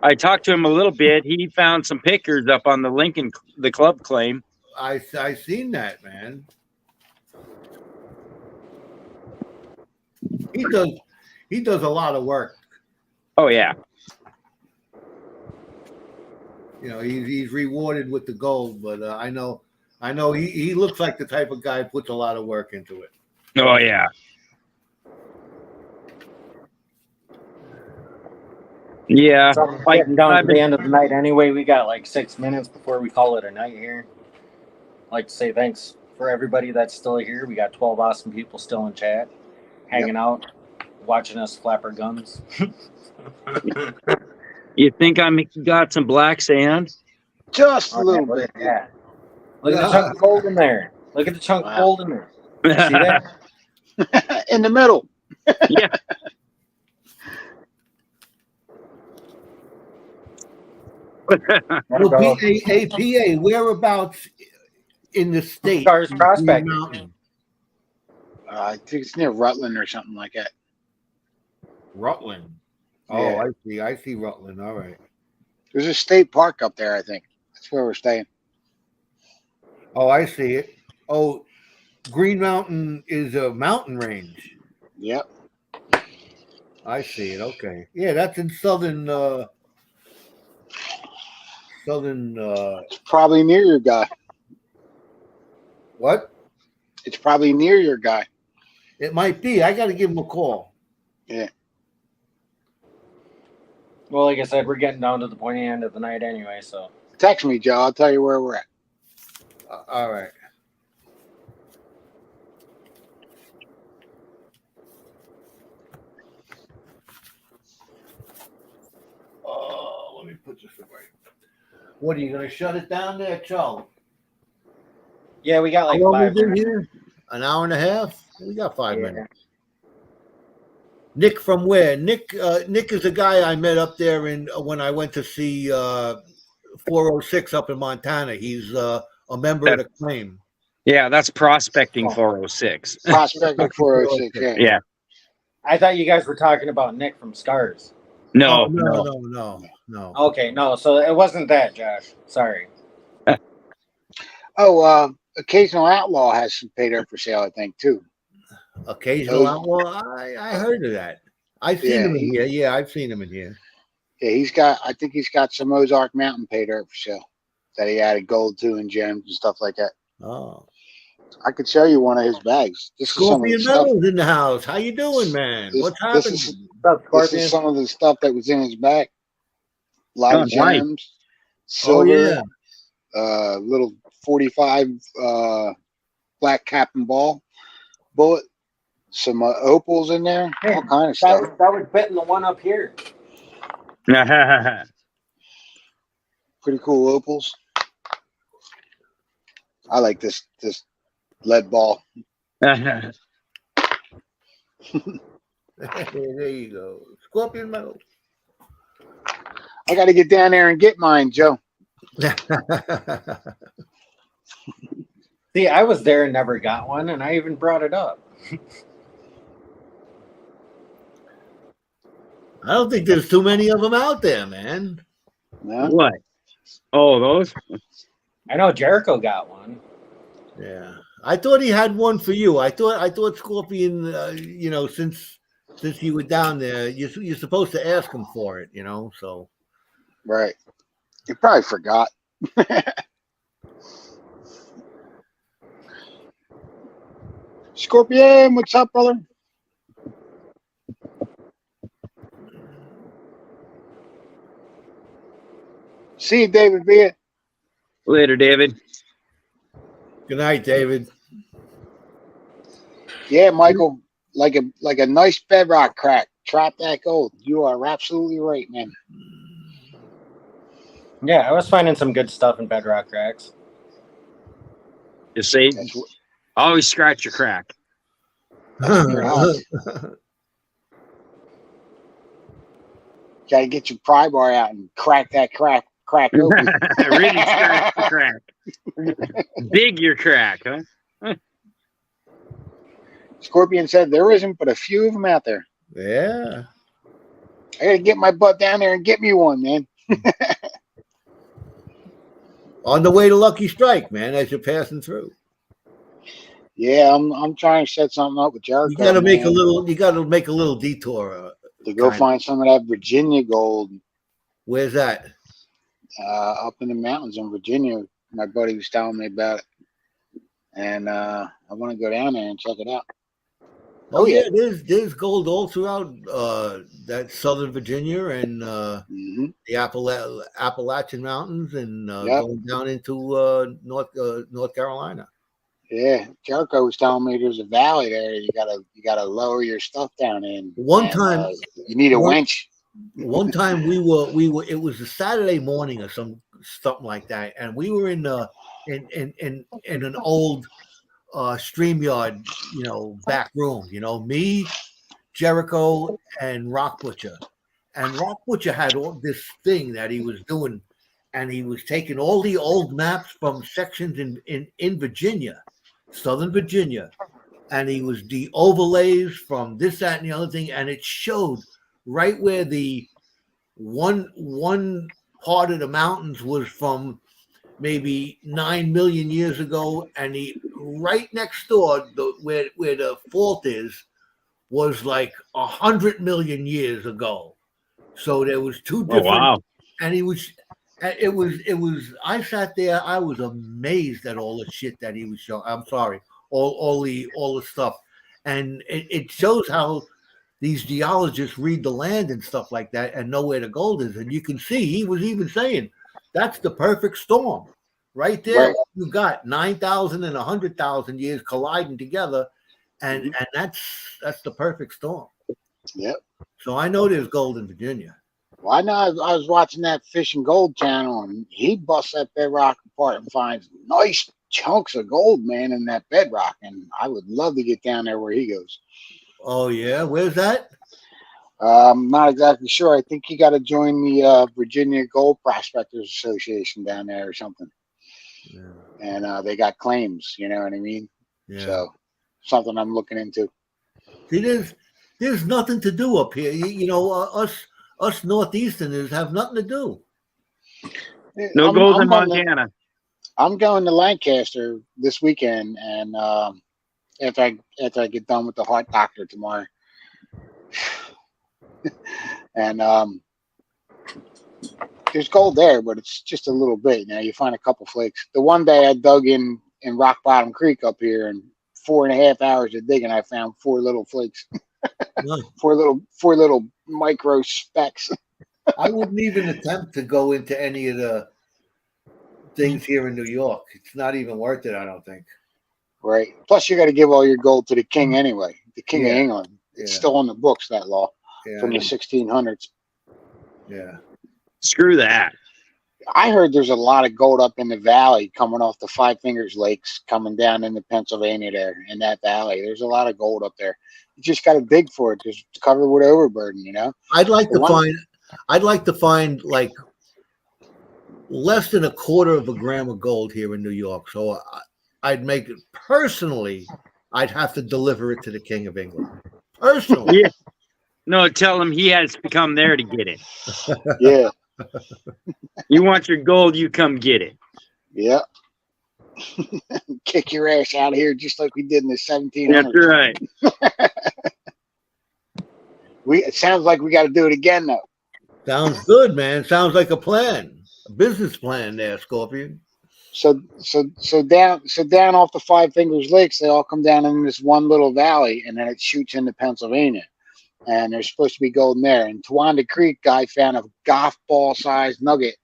S11: I talked to him a little bit. He found some pickers up on the club claim.
S4: I seen that, man. He does a lot of work.
S11: Oh yeah.
S4: You know, he's rewarded with the gold, but I know he looks like the type of guy who puts a lot of work into it.
S11: Oh yeah. Yeah.
S3: So I'm fighting down to the end of the night anyway. We got like 6 minutes before we call it a night here. I'd like to say thanks for everybody that's still here. We got 12 awesome people still in chat, hanging out, watching us flap our guns.
S11: You think I got some black sand?
S10: Just a little bit.
S3: Yeah. Look at the chunk of gold in there. Look at the chunk of gold in there. See that?
S10: In the middle.
S11: Yeah.
S4: Well, APA, whereabouts in the state?
S3: Stars Prospect.
S10: I think it's near Rutland or something like that.
S4: Rutland. Oh,
S10: Yeah.
S4: I see Rutland. All right.
S10: There's a state park up there, I think. That's where we're staying.
S4: Oh, I see it. Oh, Green Mountain is a mountain range.
S10: Yep.
S4: I see it. Okay. Yeah, that's in southern
S10: It's probably near your guy.
S4: What?
S10: It's probably near your guy.
S4: It might be. I got to give him a call.
S10: Yeah.
S3: Well, like I said, we're getting down to the pointy end of the night anyway, so.
S10: Text me, Joe. I'll tell you where we're at.
S4: All right. Oh, let me put this away. What are you gonna shut it down there, Charlie?
S3: Yeah, we got like
S4: How long
S3: 5
S4: we been
S3: minutes.
S4: here? An hour and a half? We got 5
S3: Yeah.
S4: minutes. Nick from where? Nick is a guy I met up there in when I went to see 406 up in Montana. He's a member of the claim.
S11: Yeah, that's prospecting 406.
S10: Prospecting 406. Yeah.
S11: Yeah.
S3: I thought you guys were talking about Nick from Scars.
S11: No,
S4: Oh, no.
S3: Okay, no, so it wasn't that, Josh. Sorry.
S10: Oh, Occasional Outlaw has some paid up for sale, I think, too.
S4: Occasional outlaw. I heard of that. I've seen
S10: Yeah,
S4: him in here. Yeah, I've seen him in here.
S10: Yeah, I think he's got some Ozark Mountain paid up for sale that he added gold to and gems and stuff like that.
S4: Oh,
S10: I could show you one of his bags. This is some of the
S4: Scorpion
S10: stuff.
S4: Metal's in the house. How you doing, man?
S10: This-
S4: What's
S10: this
S4: happening?
S10: is-
S3: What's up,
S10: This
S3: Scorpion?
S10: is some of the stuff that was in his bag. A lot
S11: Oh,
S10: of
S11: nice.
S10: gems, silver,
S4: yeah.
S10: little 45 black cap and ball bullet, some opals in there, all kind of stuff.
S3: That would fit in the one up here.
S10: Pretty cool opals. I like this lead ball.
S4: There you go. Scorpion Metal.
S10: I got to get down there and get mine, Joe.
S3: See, I was there and never got one, and I even brought it up.
S4: I don't think there's too many of them out there, man.
S10: No?
S11: What? Oh, those?
S3: I know Jericho got one.
S4: Yeah, I thought he had one for you. I thought Scorpion. Since you were down there, you're supposed to ask him for it. So.
S10: Right. You probably forgot. Scorpion, what's up, brother? See you, David B.
S11: Later, David.
S4: Good night, David.
S10: Yeah, Michael, like a nice bedrock crack. Trap that gold. You are absolutely right, man.
S3: Yeah, I was finding some good stuff in Bedrock Cracks.
S11: You see?
S10: That's what,
S11: Always scratch your crack.
S10: Gotta get your pry bar out and crack that crack open.
S11: Really scratch the crack. Dig your crack, huh?
S10: Scorpion said there isn't but a few of them out there.
S4: Yeah.
S10: I gotta get my butt down there and get me one, man.
S4: On the way to Lucky Strike, man, as you're passing through.
S10: Yeah, I'm trying to set something up with Jericho.
S4: You gotta make
S10: man,
S4: a little. You gotta make a little detour.
S10: to go
S4: kind
S10: find some of that Virginia gold
S4: Where's that?
S10: up in the mountains in Virginia. My buddy was telling me about it, and I want to go down there and check it out.
S4: Oh yeah, there's gold all throughout that Southern Virginia and
S10: Mhm.
S4: the Appalachian Mountains and
S10: Yep.
S4: going down into North Carolina.
S10: Yeah, Jericho was telling me there's a valley there. You gotta lower your stuff down in.
S4: One
S10: and,
S4: time-
S10: you need a
S4: one-
S10: winch.
S4: One time we were it was a Saturday morning or something like that, and we were in an old StreamYard, back room, me, Jericho, and Rock Butcher. And Rock Butcher had all this thing that he was doing, and he was taking all the old maps from sections in Virginia, Southern Virginia, and he was the overlays from this, that, and the other thing, and it showed right where the one part of the mountains was from maybe 9 million years ago, and right next door, where the fault is, was like 100 million years ago. So there was two different.
S11: Oh, wow.
S4: And it was. I sat there. I was amazed at all the shit that he was showing. I'm sorry, all the stuff, and it shows how these geologists read the land and stuff like that and know where the gold is. And you can see he was even saying that's the perfect storm. Right there,
S10: Right.
S4: you got 9,000 and 100,000 years colliding together, and that's the perfect storm.
S10: Yep.
S4: So I know there's gold in Virginia.
S10: Well, I know I was watching that Fish and Gold channel, and he busts that bedrock apart and finds nice chunks of gold, man, in that bedrock. And I would love to get down there where he goes.
S4: Oh yeah, where's that?
S10: I'm not exactly sure. I think you got to join the Virginia Gold Prospectors Association down there or something.
S4: Yeah.
S10: And they got claims, you know what I mean?
S4: Yeah.
S10: So something I'm looking into.
S4: See, there's nothing to do up here. You know, us northeasterners have nothing to do.
S11: No
S10: I'm-
S11: gold in
S10: I'm on
S11: Montana.
S10: I'm going to Lancaster this weekend, and after I get done with the heart doctor tomorrow, and there's gold there, but it's just a little bit. You know, you find a couple flakes. The one day I dug in Rock Bottom Creek up here, and 4.5 hours of digging, I found 4 little flakes,
S4: No,
S10: 4 little micro specks.
S4: I wouldn't even attempt to go into any of the things here in New York. It's not even worth it, I don't think.
S10: Right. Plus, you got to give all your gold to the king anyway. The king of
S4: Yeah.
S10: England. It's
S4: Yeah.
S10: still on the books, that law
S4: Yeah,
S10: from the 1600s.
S4: yeah.
S11: Screw that.
S10: I heard there's a lot of gold up in the valley coming off the Five Fingers Lakes, coming down into Pennsylvania there in that valley. There's a lot of gold up there. You just got to dig for it. Just cover it with overburden, you know?
S4: I'd like
S10: The
S4: to
S10: one-
S4: find like less than 1/4 of a gram of gold here in New York. So I'd make it personally. I'd have to deliver it to the King of England personally.
S11: Yeah. No, tell him he has to come there to get it.
S10: Yeah.
S11: You want your gold, you come get it.
S10: Yeah. Kick your ass out of here just like we did in the 1700s.
S11: That's right.
S10: It sounds like we got to do it again, though.
S4: Sounds good, man. Sounds like a plan, a business plan there, Scorpion.
S10: So down off the Five Fingers Lakes, they all come down in this one little valley, and then it shoots into Pennsylvania. And there's supposed to be gold in there. And Tawanda Creek guy found a golf ball sized nugget,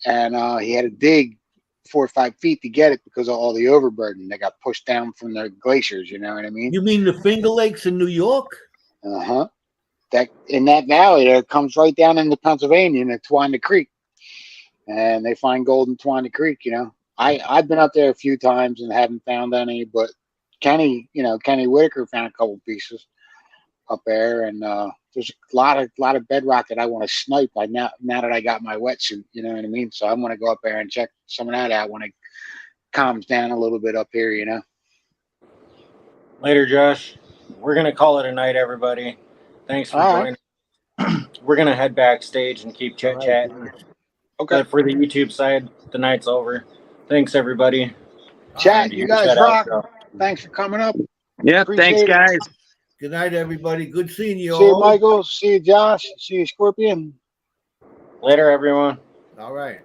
S10: and he had to dig 4 or 5 feet to get it because of all the overburden. They got pushed down from the glaciers. You know what I mean?
S4: You mean the Finger Lakes in New York?
S10: Uh-huh. That in that valley there, it comes right down into Pennsylvania in the Tawanda Creek, and they find gold in Tawanda Creek. You know, I've been up there a few times and haven't found any, but Kenny Whitaker found a couple pieces up there, and there's a lot of bedrock that I want to snipe. Now that I got my wetsuit, you know what I mean. So I want to go up there and check some of that out when it calms down a little bit up here. You know.
S3: Later, Josh. We're gonna call it a night, everybody. Thanks for
S10: All
S3: joining. We're gonna head backstage and keep chit chatting.
S10: Okay.
S3: But for the YouTube side, the night's over. Thanks, everybody.
S10: Chat, you guys
S3: Chat
S10: rock.
S3: out,
S10: Thanks for coming up.
S11: Yeah,
S10: Appreciate
S11: thanks,
S10: it.
S11: guys.
S4: Good night, everybody. Good seeing you
S10: See you,
S4: all.
S10: Michael. See you, Josh. See you, Scorpion.
S3: Later, everyone.
S4: All right.